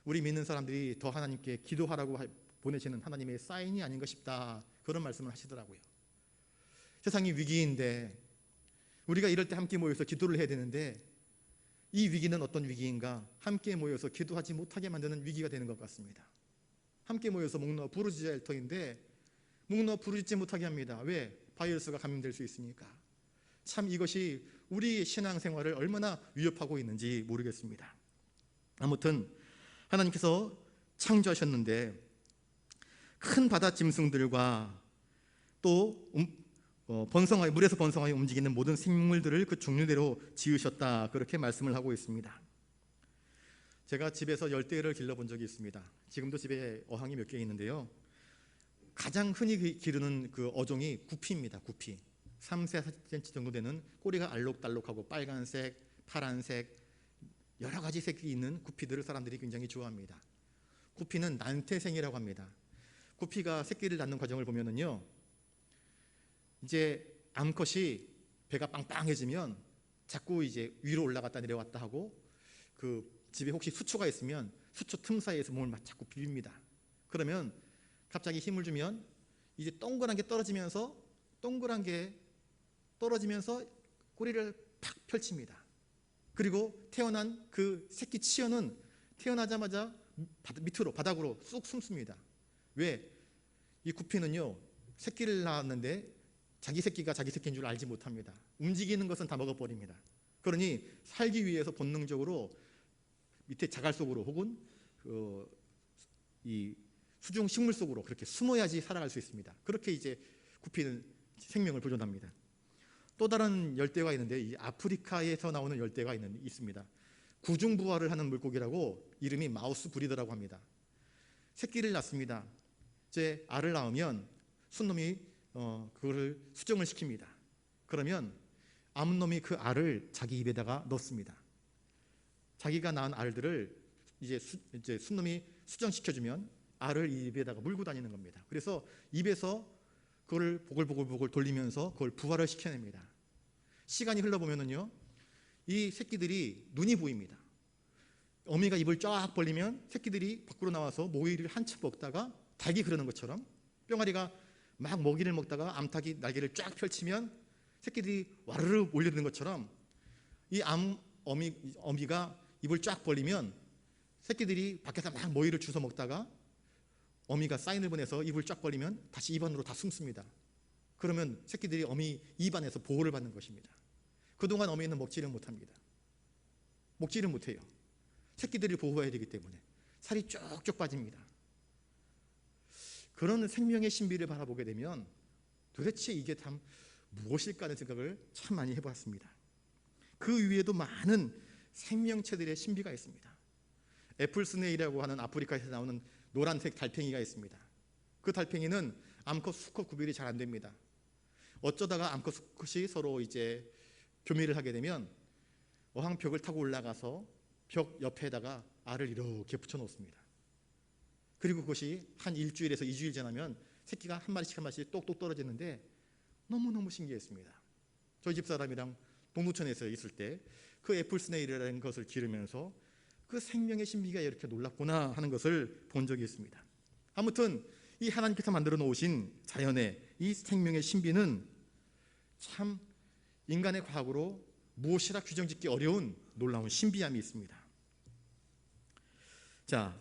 우리 믿는 사람들이 더 하나님께 기도하라고 보내시는 하나님의 사인이 아닌가 싶다. 그런 말씀을 하시더라고요. 세상이 위기인데 우리가 이럴 때 함께 모여서 기도를 해야 되는데 이 위기는 어떤 위기인가? 함께 모여서 기도하지 못하게 만드는 위기가 되는 것 같습니다. 함께 모여서 목 놓아 부르짖어야 할 터인데 목 놓아 부르짖지 못하게 합니다. 왜? 바이러스가 감염될 수 있으니까. 참 이것이 우리 신앙생활을 얼마나 위협하고 있는지 모르겠습니다. 아무튼 하나님께서 창조하셨는데 큰 바다 짐승들과 또 물에서 번성하여 움직이는 모든 생물들을 그 종류대로 지으셨다, 그렇게 말씀을 하고 있습니다. 제가 집에서 열대를 길러본 적이 있습니다. 지금도 집에 어항이 몇 개 있는데요. 가장 흔히 기르는 그 어종이 구피입니다. 구피. 3세 4cm 정도 되는 꼬리가 알록달록하고 빨간색, 파란색 여러 가지 색이 있는 구피들을 사람들이 굉장히 좋아합니다. 구피는 난태생이라고 합니다. 구피가 새끼를 낳는 과정을 보면은요, 이제 암컷이 배가 빵빵해지면 자꾸 이제 위로 올라갔다 내려왔다 하고, 그 집에 혹시 수초가 있으면 수초 틈 사이에서 몸을 막 자꾸 비빕니다. 그러면 갑자기 힘을 주면 이제 동그란 게 떨어지면서 꼬리를 팍 펼칩니다. 그리고 태어난 그 새끼 치어는 태어나자마자 바닥으로 쑥 숨습니다. 왜? 이 구피는요, 새끼를 낳았는데 자기 새끼가 자기 새끼인 줄 알지 못합니다. 움직이는 것은 다 먹어버립니다. 그러니 살기 위해서 본능적으로 밑에 자갈 속으로 혹은 이 수중 식물 속으로 그렇게 숨어야지 살아갈 수 있습니다. 그렇게 이제 구피는 생명을 보존합니다. 또 다른 열대가 있는데, 이 아프리카에서 나오는 열대가 있습니다. 구중부화를 하는 물고기라고, 이름이 마우스 브리더라고 합니다. 새끼를 낳습니다. 이제 알을 낳으면 순놈이 그거를 수정을 시킵니다. 그러면 암놈이 그 알을 자기 입에다가 넣습니다. 자기가 낳은 알들을 이제 순놈이 수정시켜주면 알을 입에다가 물고 다니는 겁니다. 그래서 입에서 그걸 보글보글 돌리면서 그걸 부화를 시켜냅니다. 시간이 흘러보면은요, 이 새끼들이 눈이 보입니다. 어미가 입을 쫙 벌리면 새끼들이 밖으로 나와서 모이를 한참 먹다가 닭이 그러는 것처럼, 뿅아리가 막 먹이를 먹다가 암탉이 날개를 쫙 펼치면 새끼들이 와르르 몰려드는 것처럼, 이 어미가 입을 쫙 벌리면 새끼들이 밖에서 막 모이를 주워 먹다가 어미가 사인을 보내서 입을 쫙 벌리면 다시 입 안으로 다 숨습니다. 그러면 새끼들이 어미 입 안에서 보호를 받는 것입니다. 그동안 어미는 먹지를 못합니다. 먹지를 못해요. 새끼들을 보호해야 되기 때문에 살이 쭉쭉 빠집니다. 그런 생명의 신비를 바라보게 되면 도대체 이게 참 무엇일까 하는 생각을 참 많이 해보았습니다. 그 위에도 많은 생명체들의 신비가 있습니다. 애플스네일이라고 하는 아프리카에서 나오는 노란색 달팽이가 있습니다. 그 달팽이는 암컷 수컷 구별이 잘 안 됩니다. 어쩌다가 암컷 수컷이 서로 이제 교미를 하게 되면 어항벽을 타고 올라가서 벽 옆에다가 알을 이렇게 붙여 놓습니다. 그리고 그것이 한 일주일에서 2주일 지나면 새끼가 한 마리씩 똑똑 떨어지는데 너무너무 신기했습니다. 저희 집사람이랑 동두천에서 있을 때 그 애플스네일이라는 것을 기르면서 그 생명의 신비가 이렇게 놀랍구나 하는 것을 본 적이 있습니다. 아무튼 이 하나님께서 만들어 놓으신 자연의 이 생명의 신비는 참 인간의 과학으로 무엇이라 규정짓기 어려운 놀라운 신비함이 있습니다. 자,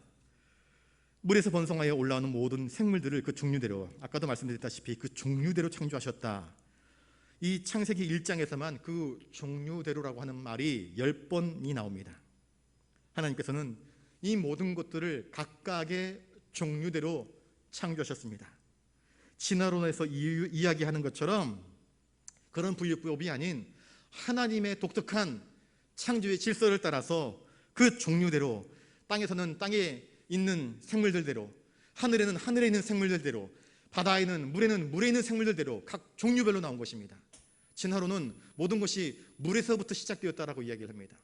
물에서 번성하여 올라오는 모든 생물들을 그 종류대로, 아까도 말씀드렸다시피 그 종류대로 창조하셨다. 이 창세기 1장에서만 그 종류대로라고 하는 말이 10번이 나옵니다. 하나님께서는 이 모든 것들을 각각의 종류대로 창조하셨습니다. 진화론에서 이야기하는 것처럼 그런 분류법이 아닌 하나님의 독특한 창조의 질서를 따라서 그 종류대로, 땅에서는 땅에 있는 생물들대로, 하늘에는 하늘에 있는 생물들대로, 바다에는 물에 있는 생물들대로 각 종류별로 나온 것입니다. 진화론은 모든 것이 물에서부터 시작되었다라고 이야기를 합니다.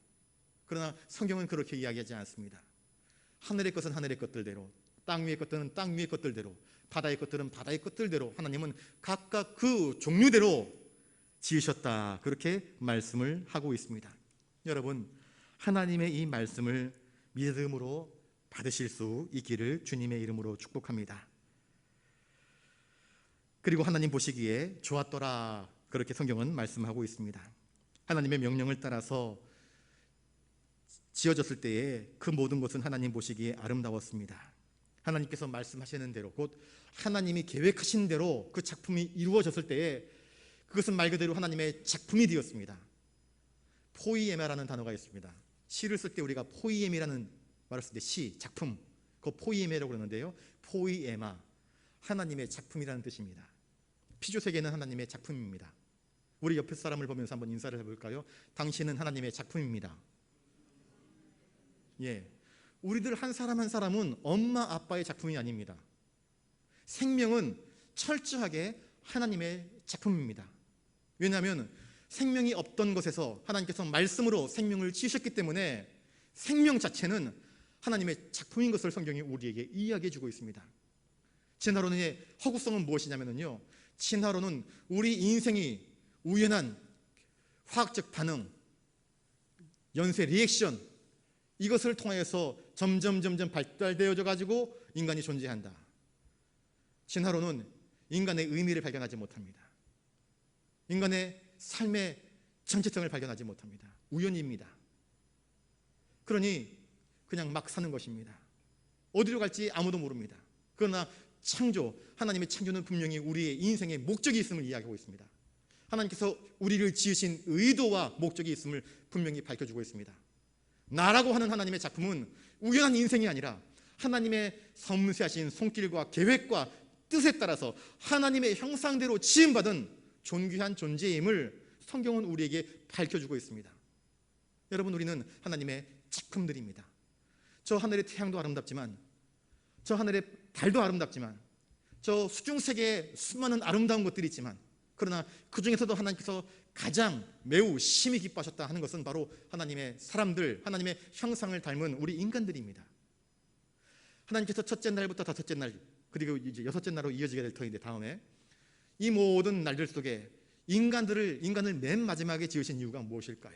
그러나 성경은 그렇게 이야기하지 않습니다. 하늘의 것은 하늘의 것들대로, 땅 위의 것들은 땅 위의 것들대로, 바다의 것들은 바다의 것들대로 하나님은 각각 그 종류대로 지으셨다, 그렇게 말씀을 하고 있습니다. 여러분, 하나님의 이 말씀을 믿음으로 받으실 수 있기를 주님의 이름으로 축복합니다. 그리고 하나님 보시기에 좋았더라, 그렇게 성경은 말씀하고 있습니다. 하나님의 명령을 따라서 지어졌을 때에 그 모든 것은 하나님 보시기에 아름다웠습니다. 하나님께서 말씀하시는 대로, 곧 하나님이 계획하신 대로 그 작품이 이루어졌을 때에 그것은 말 그대로 하나님의 작품이 되었습니다. 포이에마라는 단어가 있습니다. 시를 쓸 때 우리가 포이엠이라는 말을 쓸 때 시, 작품, 그 포이에마라고 그러는데요, 포이에마, 하나님의 작품이라는 뜻입니다. 피조세계는 하나님의 작품입니다. 우리 옆에 사람을 보면서 한번 인사를 해볼까요? 당신은 하나님의 작품입니다. 예, 우리들 한 사람 한 사람은 엄마 아빠의 작품이 아닙니다. 생명은 철저하게 하나님의 작품입니다. 왜냐하면 생명이 없던 것에서 하나님께서 말씀으로 생명을 지으셨기 때문에 생명 자체는 하나님의 작품인 것을 성경이 우리에게 이야기해 주고 있습니다. 진화론의 허구성은 무엇이냐면요, 진화론은 우리 인생이 우연한 화학적 반응, 연쇄 리액션, 이것을 통하여서 점점 발달되어져 가지고 인간이 존재한다. 진화론은 인간의 의미를 발견하지 못합니다. 인간의 삶의 정체성을 발견하지 못합니다. 우연입니다. 그러니 그냥 막 사는 것입니다. 어디로 갈지 아무도 모릅니다. 그러나 창조, 하나님의 창조는 분명히 우리의 인생의 목적이 있음을 이야기하고 있습니다. 하나님께서 우리를 지으신 의도와 목적이 있음을 분명히 밝혀주고 있습니다. 나라고 하는 하나님의 작품은 우연한 인생이 아니라 하나님의 섬세하신 손길과 계획과 뜻에 따라서 하나님의 형상대로 지음받은 존귀한 존재임을 성경은 우리에게 밝혀주고 있습니다. 여러분, 우리는 하나님의 작품들입니다. 저 하늘의 태양도 아름답지만, 저 하늘의 달도 아름답지만, 저 수중세계에 수많은 아름다운 것들이 있지만, 그러나 그 중에서도 하나님께서 가장 매우 심히 기뻐하셨다 하는 것은 바로 하나님의 사람들, 하나님의 형상을 닮은 우리 인간들입니다. 하나님께서 첫째 날부터 다섯째 날, 그리고 이제 여섯째 날로 이어지게 될 터인데, 다음에 이 모든 날들 속에 인간을 맨 마지막에 지으신 이유가 무엇일까요?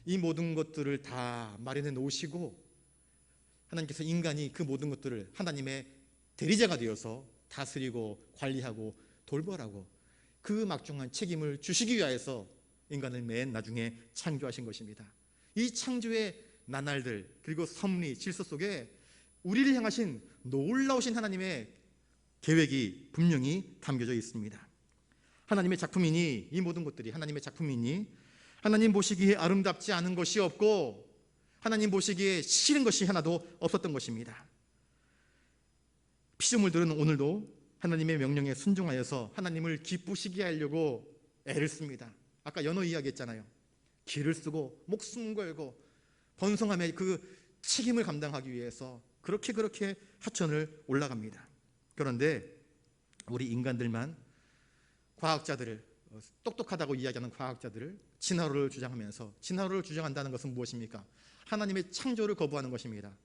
이 모든 것들을 다 마련해 놓으시고 하나님께서 인간이 그 모든 것들을 하나님의 대리자가 되어서 다스리고 관리하고 돌보라고 그 막중한 책임을 주시기 위하여서 인간을 맨 나중에 창조하신 것입니다. 이 창조의 나날들, 그리고 섭리, 질서 속에 우리를 향하신 놀라우신 하나님의 계획이 분명히 담겨져 있습니다. 하나님의 작품이니, 이 모든 것들이 하나님의 작품이니 하나님 보시기에 아름답지 않은 것이 없고 하나님 보시기에 싫은 것이 하나도 없었던 것입니다. 피조물들은 오늘도 하나님의 명령에 순종하여서 하나님을 기쁘시게 하려고 애를 씁니다. 아까 연어 이야기했잖아요. 기를 쓰고 목숨 걸고 번성함의 그 책임을 감당하기 위해서 그렇게 하천을 올라갑니다. 그런데 우리 인간들만 과학자들을, 똑똑하다고 이야기하는 과학자들을 진화론을 주장하면서, 진화론을 주장한다는 것은 무엇입니까? 하나님의 창조를 거부하는 것입니다.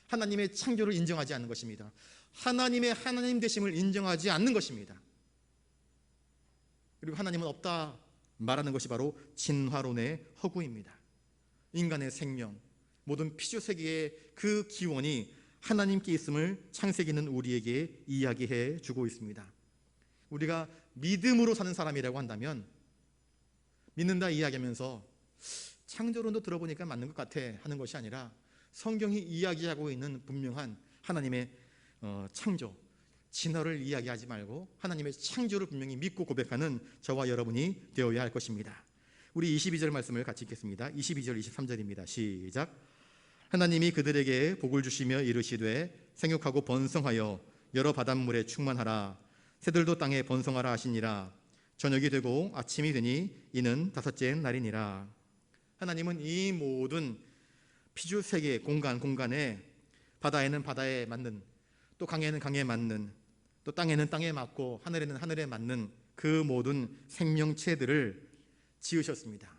하나님의 창조를 인정하지 않는 것입니다. 하나님의 하나님 되심을 인정하지 않는 것입니다. 그리고 하나님은 없다 말하는 것이 바로 진화론의 허구입니다. 인간의 생명, 모든 피조세계의 그 기원이 하나님께 있음을 창세기는 우리에게 이야기해 주고 있습니다. 우리가 믿음으로 사는 사람이라고 한다면, 믿는다 이야기하면서 창조론도 들어보니까 맞는 것 같아 하는 것이 아니라 성경이 이야기하고 있는 분명한 하나님의 창조, 진화를 이야기하지 말고 하나님의 창조를 분명히 믿고 고백하는 저와 여러분이 되어야 할 것입니다. 우리 22절 말씀을 같이 읽겠습니다. 22절 23절입니다. 시작. 하나님이 그들에게 복을 주시며 이르시되 생육하고 번성하여 여러 바닷물에 충만하라. 새들도 땅에 번성하라 하시니라. 저녁이 되고 아침이 되니 이는 다섯째 날이니라. 하나님은 이 모든 피조 세계 공간에 바다에는 바다에 맞는, 또 강에는 강에 맞는, 또 땅에는 땅에 맞고 하늘에는 하늘에 맞는 그 모든 생명체들을 지으셨습니다.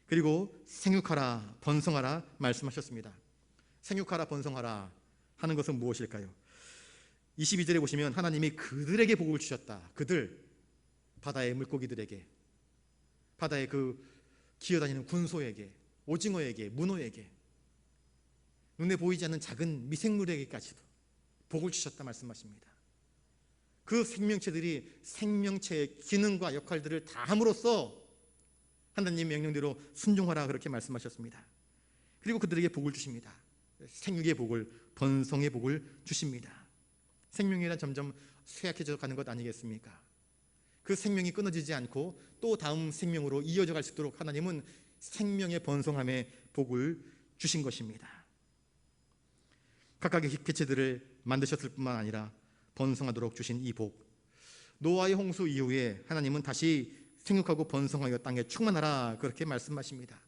그리고 생육하라 번성하라 말씀하셨습니다. 생육하라 번성하라 하는 것은 무엇일까요? 22절에 보시면 하나님이 그들에게 복을 주셨다. 그들, 바다의 물고기들에게, 바다의 그 기어다니는 군소에게, 오징어에게, 문어에게, 눈에 보이지 않는 작은 미생물에게까지도 복을 주셨다 말씀하십니다. 그 생명체들이 생명체의 기능과 역할들을 다 함으로써 하나님 명령대로 순종하라 그렇게 말씀하셨습니다. 그리고 그들에게 복을 주십니다. 생육의 복을, 번성의 복을 주십니다. 생명이란 점점 쇠약해져 가는 것 아니겠습니까? 그 생명이 끊어지지 않고 또 다음 생명으로 이어져 갈 수 있도록 하나님은 생명의 번성함의 복을 주신 것입니다. 각각의 개체들을 만드셨을 뿐만 아니라 번성하도록 주신 이 복, 노아의 홍수 이후에 하나님은 다시 생육하고 번성하여 땅에 충만하라 그렇게 말씀하십니다.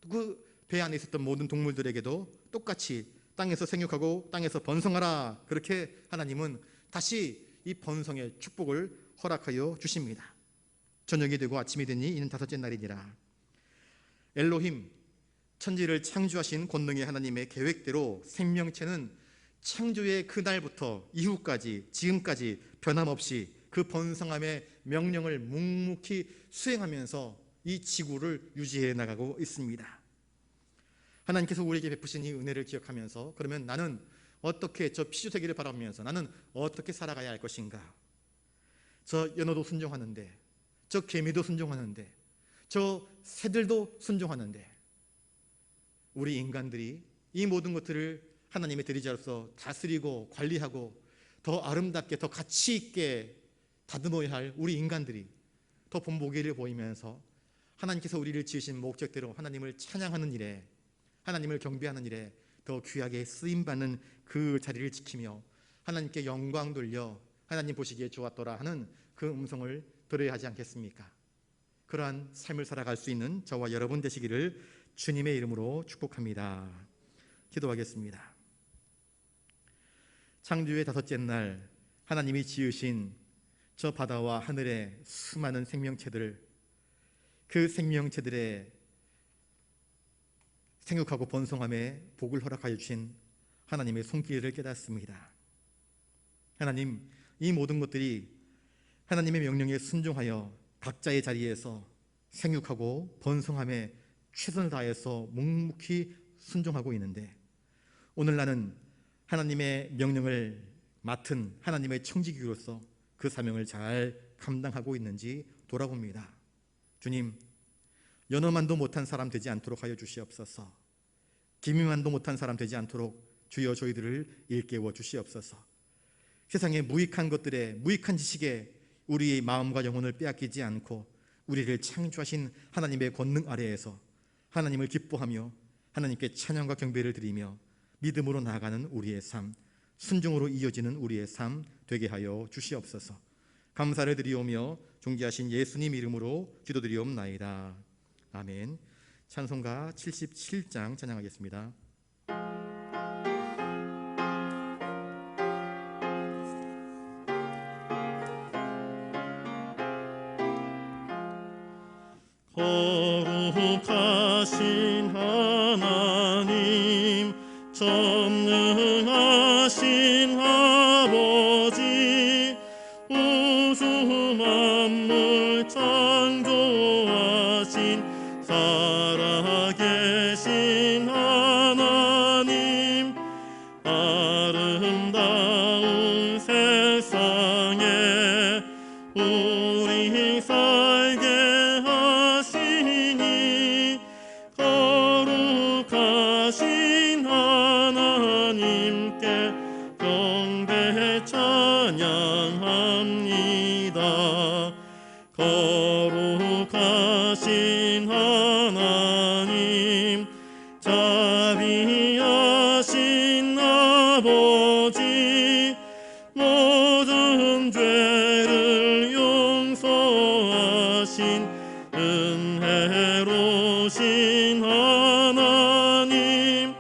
그 배 안에 있었던 모든 동물들에게도 똑같이 땅에서 생육하고 땅에서 번성하라 그렇게 하나님은 다시 이 번성의 축복을 허락하여 주십니다. 저녁이 되고 아침이 되니 이는 다섯째 날이니라. 엘로힘, 천지를 창조하신 권능의 하나님의 계획대로 생명체는 창조의 그날부터 이후까지 지금까지 변함없이 그 번성함의 명령을 묵묵히 수행하면서 이 지구를 유지해 나가고 있습니다. 하나님께서 우리에게 베푸신 이 은혜를 기억하면서 그러면 나는 어떻게 저 피주세기를 바라보면서 나는 어떻게 살아가야 할 것인가? 저 연어도 순종하는데, 저 개미도 순종하는데, 저 새들도 순종하는데, 우리 인간들이 이 모든 것들을 하나님의 대리자로서 다스리고 관리하고 더 아름답게 더 가치 있게 다듬어야 할 우리 인간들이 더 본보기를 보이면서 하나님께서 우리를 지으신 목적대로 하나님을 찬양하는 일에, 하나님을 경배하는 일에 더 귀하게 쓰임받는 그 자리를 지키며 하나님께 영광 돌려 하나님 보시기에 좋았더라 하는 그 음성을 들어야 하지 않겠습니까? 그러한 삶을 살아갈 수 있는 저와 여러분 되시기를 주님의 이름으로 축복합니다. 기도하겠습니다. 창조의 다섯째 날 하나님이 지으신 저 바다와 하늘의 수많은 생명체들, 그 생명체들의 생육하고 번성함에 복을 허락하여 주신 하나님의 손길을 깨닫습니다. 하나님, 이 모든 것들이 하나님의 명령에 순종하여 각자의 자리에서 생육하고 번성함에 최선을 다해서 묵묵히 순종하고 있는데, 오늘 나는 하나님의 명령을 맡은 하나님의 청지기로서 그 사명을 잘 감당하고 있는지 돌아봅니다. 주님, 연어만도 못한 사람 되지 않도록 하여 주시옵소서. 기미만도 못한 사람 되지 않도록 주여 저희들을 일깨워 주시옵소서. 세상의 무익한 것들에, 무익한 지식에 우리의 마음과 영혼을 빼앗기지 않고 우리를 창조하신 하나님의 권능 아래에서 하나님을 기뻐하며 하나님께 찬양과 경배를 드리며 믿음으로 나아가는 우리의 삶, 순종으로 이어지는 우리의 삶 되게 하여 주시옵소서. 감사를 드리오며 존귀하신 예수님 이름으로 기도드리옵나이다. 아멘. 찬송가 77장 찬양하겠습니다. 거룩하신 하나님, 전능하신 아버지, 우주 만물 창조하신 살아계신 하나님, 아름다운 세상에 우리 살게 하시니 거룩하신 하나님께 경배 찬양합니다. 거룩하신 하나님, 자비하신 아버지, 모든 죄를 용서하신 은혜로우신 하나님,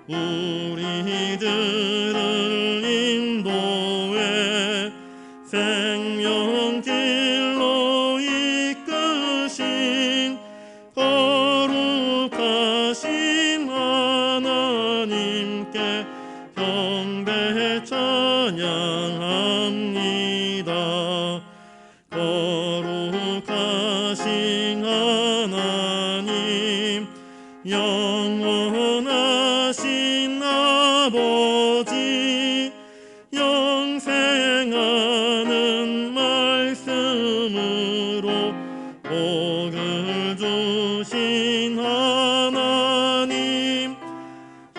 우리들을 인도해 생명길로 이끄신 거룩하신 하나님께 경배 찬양합니다. 거룩하신 하나님, 영원하신 아버지, 영생하는 말씀으로 복을 주신 하나님,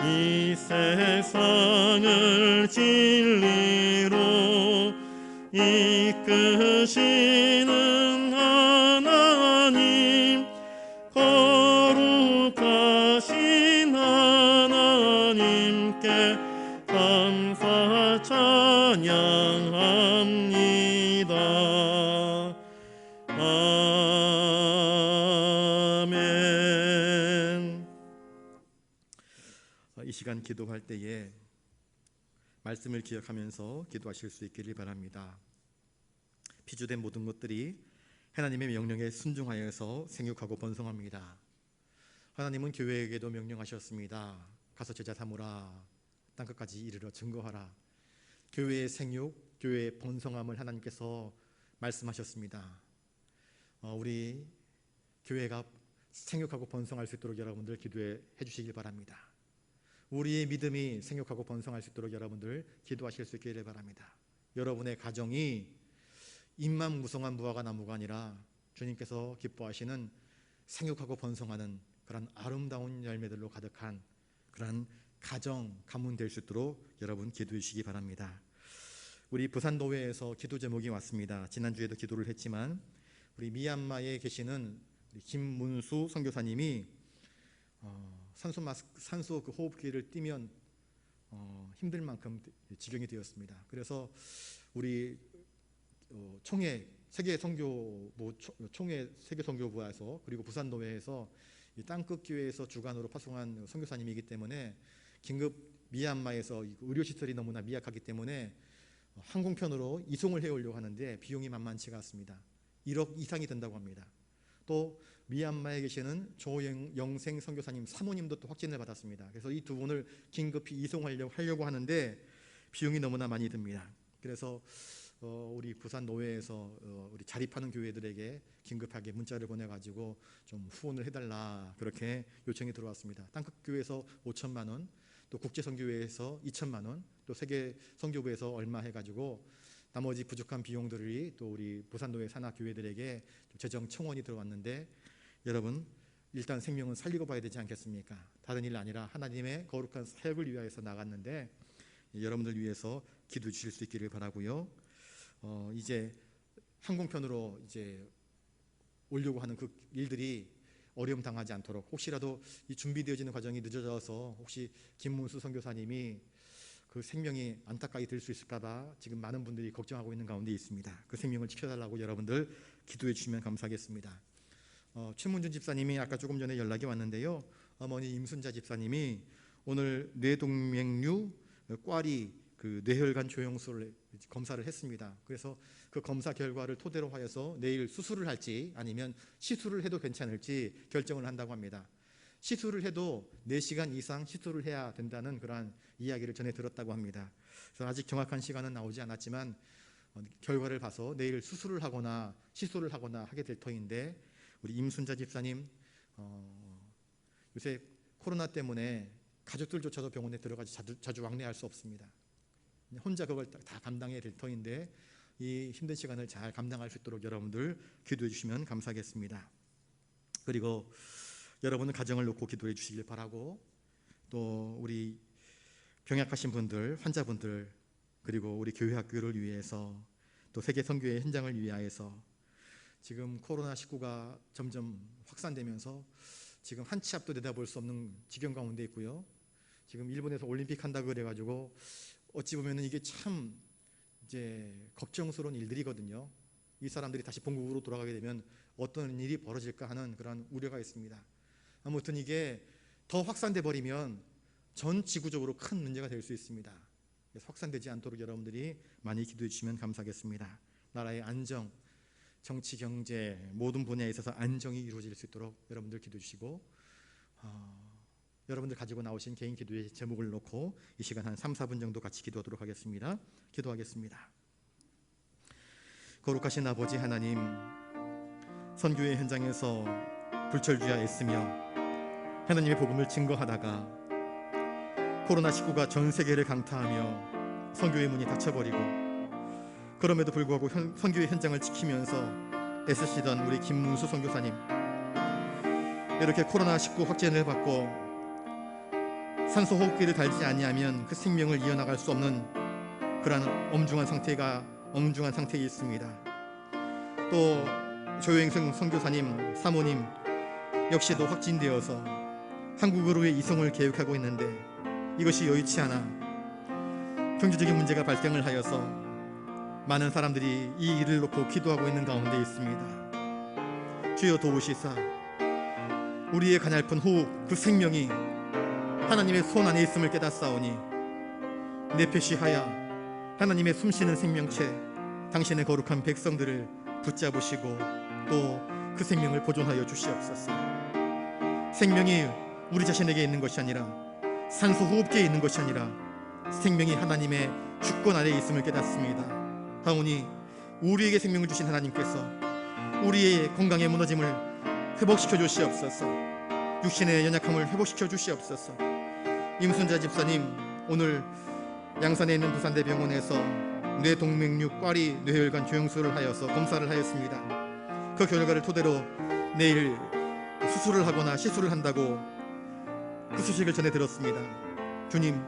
이 세상을 진리로 이끄시는 하나님, 거룩하신 하나님께 감사 찬양합니다. 아멘. 이 시간 기도할 때에 말씀을 기억하면서 기도하실 수 있기를 바랍니다. 피조된 모든 것들이 하나님의 명령에 순종하여서 생육하고 번성합니다. 하나님은 교회에게도 명령하셨습니다. 가서 제자 삼으라, 땅끝까지 이르러 증거하라. 교회의 생육, 교회의 번성함을 하나님께서 말씀하셨습니다. 우리 교회가 생육하고 번성할 수 있도록 여러분들 기도해 주시길 바랍니다. 우리의 믿음이 생육하고 번성할 수 있도록 여러분들 기도하실 수 있기를 바랍니다. 여러분의 가정이 잎만 무성한 무화과 나무가 아니라 주님께서 기뻐하시는 생육하고 번성하는 그런 아름다운 열매들로 가득한 그런 가정, 가문 될 수 있도록 여러분 기도해 주시기 바랍니다. 우리 부산도회에서 기도 제목이 왔습니다. 지난주에도 기도를 했지만 우리 미얀마에 계시는 우리 김문수 선교사님이 산소 그 호흡기를 띄면 힘들 만큼 지경이 되었습니다. 그래서 우리 세계 선교부에서 그리고 부산도회에서 이 땅끝 교회에서 주관으로 파송한 선교사님이기 때문에 긴급 미얀마에서 의료 시설이 너무나 미약하기 때문에 항공편으로 이송을 해오려고 하는데 비용이 만만치가 않습니다. 1억 이상이 든다고 합니다. 또 미얀마에 계시는 조영생 선교사님 사모님도 또 확진을 받았습니다. 그래서 이 두 분을 긴급히 이송하려고 하는데 비용이 너무나 많이 듭니다. 그래서 우리 부산 노회에서 우리 자립하는 교회들에게 긴급하게 문자를 보내가지고 좀 후원을 해달라 그렇게 요청이 들어왔습니다. 땅끝교회에서 5천만 원, 또 국제선교회에서 2천만 원, 또 세계선교부에서 얼마 해가지고 나머지 부족한 비용들이 또 우리 부산노회 산하교회들에게 재정 청원이 들어왔는데 여러분 일단 생명은 살리고 봐야 되지 않겠습니까? 다른 일 아니라 하나님의 거룩한 사역을 위하여서 나갔는데 여러분들 위해서 기도해 주실 수 있기를 바라고요. 이제 항공편으로 이제 오려고 하는 그 일들이 어려움 당하지 않도록 혹시라도 이 준비되어지는 과정이 늦어져서 혹시 김문수 선교사님이 그 생명이 안타까이 될 수 있을까봐 지금 많은 분들이 걱정하고 있는 가운데 있습니다. 그 생명을 지켜달라고 여러분들 기도해 주시면 감사하겠습니다. 최문준 집사님이 아까 조금 전에 연락이 왔는데요. 어머니 임순자 집사님이 오늘 뇌동맥류 꽈리 그 뇌혈관 조영술을 검사를 했습니다. 그래서 그 검사 결과를 토대로 하여서 내일 수술을 할지 아니면 시술을 해도 괜찮을지 결정을 한다고 합니다. 시술을 해도 4시간 이상 시술을 해야 된다는 그러한 이야기를 전해 들었다고 합니다. 그래서 아직 정확한 시간은 나오지 않았지만 결과를 봐서 내일 수술을 하거나 시술을 하거나 하게 될 터인데 우리 임순자 집사님 요새 코로나 때문에 가족들조차도 병원에 들어가지 자주 왕래할 수 없습니다. 혼자 그걸 다 감당해야 될 터인데 이 힘든 시간을 잘 감당할 수 있도록 여러분들 기도해 주시면 감사하겠습니다. 그리고 여러분은 가정을 놓고 기도해 주시길 바라고 또 우리 병약하신 분들, 환자분들 그리고 우리 교회 학교를 위해서 또 세계 선교의 현장을 위하여서 지금 코로나19가 점점 확산되면서 지금 한 치 앞도 내다볼 수 없는 지경 가운데 있고요. 지금 일본에서 올림픽 한다고 그래가지고 어찌 보면 이게 참 이제 걱정스러운 일들이거든요. 이 사람들이 다시 본국으로 돌아가게 되면 어떤 일이 벌어질까 하는 그런 우려가 있습니다. 아무튼 이게 더 확산돼 버리면 전 지구적으로 큰 문제가 될 수 있습니다. 그래서 확산되지 않도록 여러분들이 많이 기도해 주시면 감사하겠습니다. 나라의 안정, 정치, 경제 모든 분야에 있어서 안정이 이루어질 수 있도록 여러분들 기도해 주시고 여러분들 가지고 나오신 개인 기도의 제목을 놓고 이 시간 한 3, 4분 정도 같이 기도하도록 하겠습니다. 기도하겠습니다. 거룩하신 아버지 하나님, 선교의 현장에서 불철주야 애쓰며 하나님의 복음을 증거하다가 코로나19가 전 세계를 강타하며 선교의 문이 닫혀버리고 그럼에도 불구하고 선교의 현장을 지키면서 애쓰시던 우리 김문수 선교사님, 이렇게 코로나19 확진을 받고 산소 호흡기를 달지 아니하면 그 생명을 이어나갈 수 없는 그러한 엄중한 상태에 있습니다. 또 조영생 선교사님 사모님 역시도 확진되어서 한국으로의 이송을 계획하고 있는데 이것이 여의치 않아 경제적인 문제가 발생을 하여서 많은 사람들이 이 일을 놓고 기도하고 있는 가운데 있습니다. 주여 도우시사 우리의 가냘픈 호흡 그 생명이 하나님의 손 안에 있음을 깨닫사오니 내표시하여 하나님의 숨쉬는 생명체 당신의 거룩한 백성들을 붙잡으시고 또 그 생명을 보존하여 주시옵소서. 생명이 우리 자신에게 있는 것이 아니라 산소 호흡기에 있는 것이 아니라 생명이 하나님의 주권 아래에 있음을 깨닫습니다. 하오니 우리에게 생명을 주신 하나님께서 우리의 건강의 무너짐을 회복시켜 주시옵소서. 육신의 연약함을 회복시켜 주시옵소서. 임순자 집사님, 오늘 양산에 있는 부산대병원에서 뇌동맥류 꽈리 뇌혈관 조영술을 하여서 검사를 하였습니다. 그 결과를 토대로 내일 수술을 하거나 시술을 한다고 그 소식을 전해 들었습니다. 주님,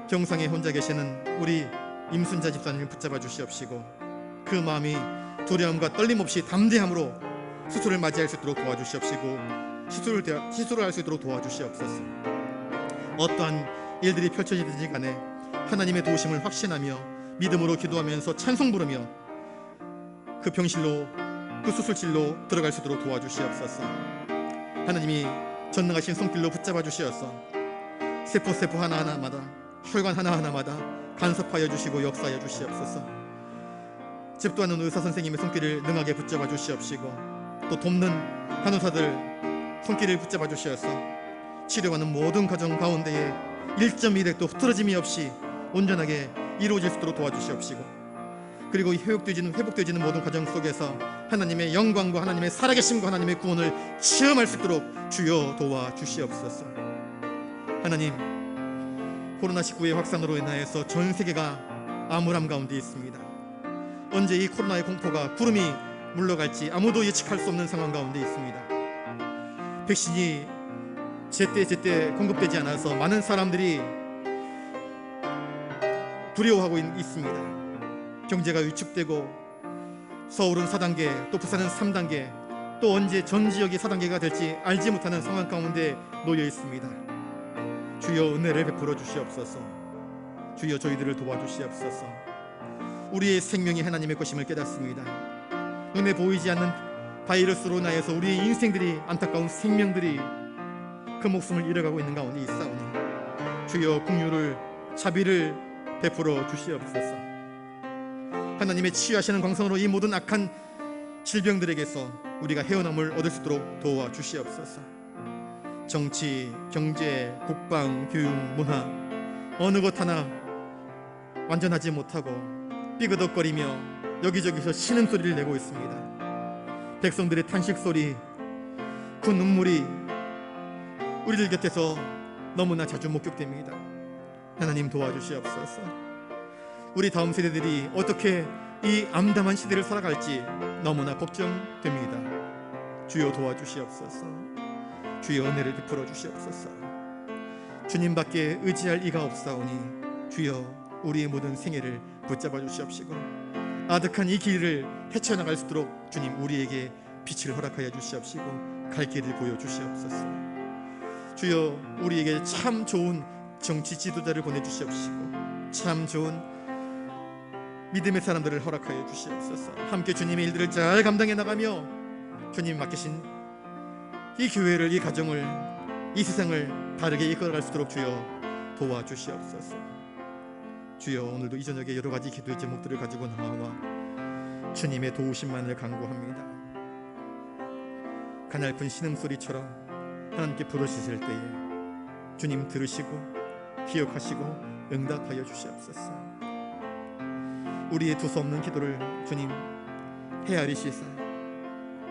병상에 혼자 계시는 우리 임순자 집사님을 붙잡아 주시옵시고 그 마음이 두려움과 떨림 없이 담대함으로 수술을 맞이할 수 있도록 도와주시옵시고 시술을 할 수 있도록 도와주시옵소서. 어떠한 일들이 펼쳐지든지 간에 하나님의 도우심을 확신하며 믿음으로 기도하면서 찬송 부르며 그 병실로 그 수술실로 들어갈 수 있도록 도와주시옵소서. 하나님이 전능하신 손길로 붙잡아 주시어서 세포 하나하나마다 혈관 하나하나마다 간섭하여 주시고 역사하여 주시옵소서. 집도하는 의사 선생님의 손길을 능하게 붙잡아 주시옵시고 또 돕는 간호사들 손길을 붙잡아 주시어서 치료하는 모든 과정 가운데에 1.1획도 흐트러짐이 없이 온전하게 이루어질 수 있도록 도와주시옵시고 그리고 회복되어지는 모든 과정 속에서 하나님의 영광과 하나님의 살아계심과 하나님의 구원을 체험할 수 있도록 주여 도와주시옵소서. 하나님, 코로나19의 확산으로 인하여서 전 세계가 암울함 가운데 있습니다. 언제 이 코로나의 공포가 구름이 물러갈지 아무도 예측할 수 없는 상황 가운데 있습니다. 백신이 제때 공급되지 않아서 많은 사람들이 두려워하고 있습니다. 경제가 위축되고 서울은 4단계 또 부산은 3단계 또 언제 전 지역이 4단계가 될지 알지 못하는 상황 가운데 놓여 있습니다. 주여 은혜를 베풀어 주시옵소서. 주여 저희들을 도와주시옵소서. 우리의 생명이 하나님의 것임을 깨닫습니다. 눈에 보이지 않는 바이러스로 인하여서 우리의 인생들이 안타까운 생명들이 그 목숨을 잃어가고 있는 가운데 있사오니 주여 긍휼을 자비를 베풀어 주시옵소서. 하나님의 치유하시는 광선으로 이 모든 악한 질병들에게서 우리가 헤어남을 얻을 수 있도록 도와주시옵소서. 정치, 경제, 국방, 교육, 문화 어느 것 하나 완전하지 못하고 삐그덕거리며 여기저기서 신음소리를 내고 있습니다. 백성들의 탄식소리, 그 눈물이 우리들 곁에서 너무나 자주 목격됩니다. 하나님 도와주시옵소서. 우리 다음 세대들이 어떻게 이 암담한 시대를 살아갈지 너무나 걱정됩니다. 주여 도와주시옵소서. 주여 은혜를 베풀어 주시옵소서. 주님밖에 의지할 이가 없사오니 주여 우리의 모든 생애를 붙잡아 주시옵시고 아득한 이 길을 헤쳐나갈 수 있도록 주님 우리에게 빛을 허락하여 주시옵시고 갈 길을 보여주시옵소서. 주여 우리에게 참 좋은 정치 지도자를 보내주시옵시고 참 좋은 믿음의 사람들을 허락하여 주시옵소서. 함께 주님의 일들을 잘 감당해 나가며 주님 맡기신 이 교회를, 이 가정을, 이 세상을 바르게 이끌어갈 수 있도록 주여 도와주시옵소서. 주여 오늘도 이 저녁에 여러 가지 기도의 제목들을 가지고 나와 주님의 도우심만을 간구합니다. 가냘픈 신음소리처럼 하나님께 부르짖을 때에 주님 들으시고 기억하시고 응답하여 주시옵소서. 우리의 두서없는 기도를 주님 헤아리시사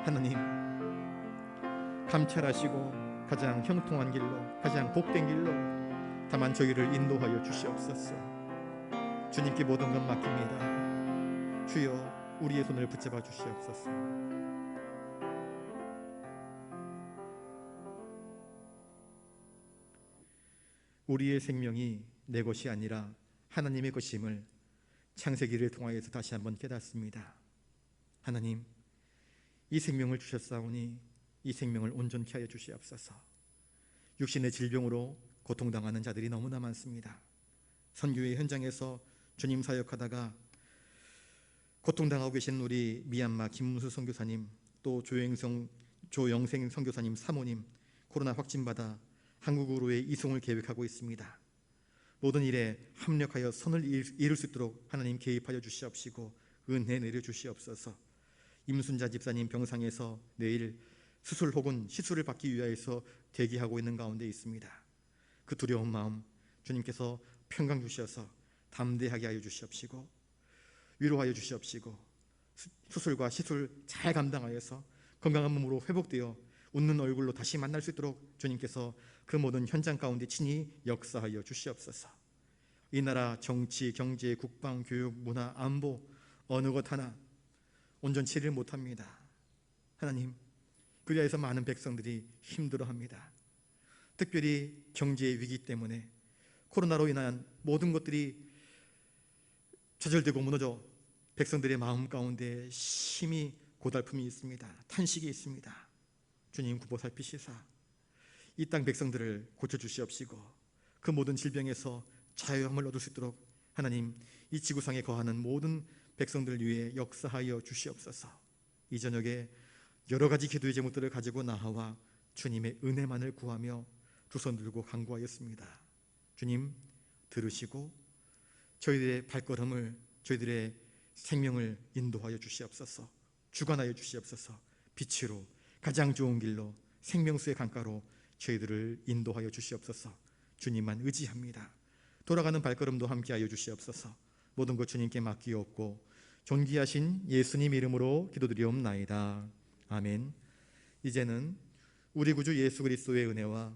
하나님 감찰하시고 가장 형통한 길로 가장 복된 길로 다만 저희를 인도하여 주시옵소서. 주님께 모든 것 맡깁니다. 주여 우리의 손을 붙잡아 주시옵소서. 우리의 생명이 내 것이 아니라 하나님의 것임을 창세기를 통하여서 다시 한번 깨닫습니다. 하나님, 이 생명을 주셨사오니 이 생명을 온전케 하여 주시옵소서. 육신의 질병으로 고통당하는 자들이 너무나 많습니다. 선교의 현장에서 주님 사역하다가 고통당하고 계신 우리 미얀마 김문수 선교사님, 또 조영생 선교사님 사모님 코로나 확진받아 한국으로의 이송을 계획하고 있습니다. 모든 일에 합력하여 선을 이룰 수 있도록 하나님 개입하여 주시옵시고 은혜 내려 주시옵소서. 임순자 집사님 병상에서 내일 수술 혹은 시술을 받기 위하여서 대기하고 있는 가운데 있습니다. 그 두려운 마음 주님께서 평강 주셔서 담대하게 하여 주시옵시고 위로하여 주시옵시고 수술과 시술 잘 감당하여서 건강한 몸으로 회복되어 웃는 얼굴로 다시 만날 수 있도록 주님께서 그 모든 현장 가운데 친히 역사하여 주시옵소서. 이 나라 정치, 경제, 국방, 교육, 문화, 안보 어느 것 하나 온전치를 못합니다. 하나님, 그리하여서 많은 백성들이 힘들어합니다. 특별히 경제의 위기 때문에 코로나로 인한 모든 것들이 좌절되고 무너져 백성들의 마음 가운데 심히 고달픔이 있습니다. 탄식이 있습니다. 주님 구보 살피시사 이 땅 백성들을 고쳐주시옵시고 그 모든 질병에서 자유함을 얻을 수 있도록 하나님 이 지구상에 거하는 모든 백성들 위해 역사하여 주시옵소서. 이 저녁에 여러 가지 기도의 제목들을 가지고 나와 주님의 은혜만을 구하며 두 손 들고 간구하였습니다. 주님 들으시고 저희들의 발걸음을 저희들의 생명을 인도하여 주시옵소서. 주관하여 주시옵소서. 빛으로 가장 좋은 길로 생명수의 강가로 저희들을 인도하여 주시옵소서. 주님만 의지합니다. 돌아가는 발걸음도 함께하여 주시옵소서. 모든 것 주님께 맡기옵고 존귀하신 예수님 이름으로 기도드리옵나이다. 아멘. 이제는 우리 구주 예수 그리스도의 은혜와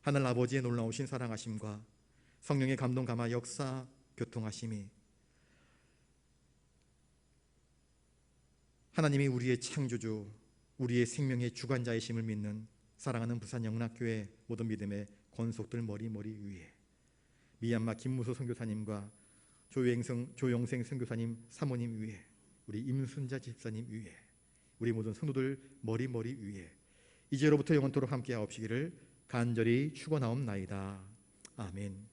하늘 아버지의 놀라우신 사랑하심과 성령의 감동 감화 역사 교통하심이 하나님이 우리의 창조주, 우리의 생명의 주관자이심을 믿는 사랑하는 부산 영락교회 모든 믿음의 권속들 머리 위에 미얀마 김무소 선교사님과 조영생 선교사님 사모님 위에 우리 임순자 집사님 위에 우리 모든 성도들 머리 위에 이제로부터 영원토록 함께하옵시기를 간절히 축원하옵나이다. 아멘.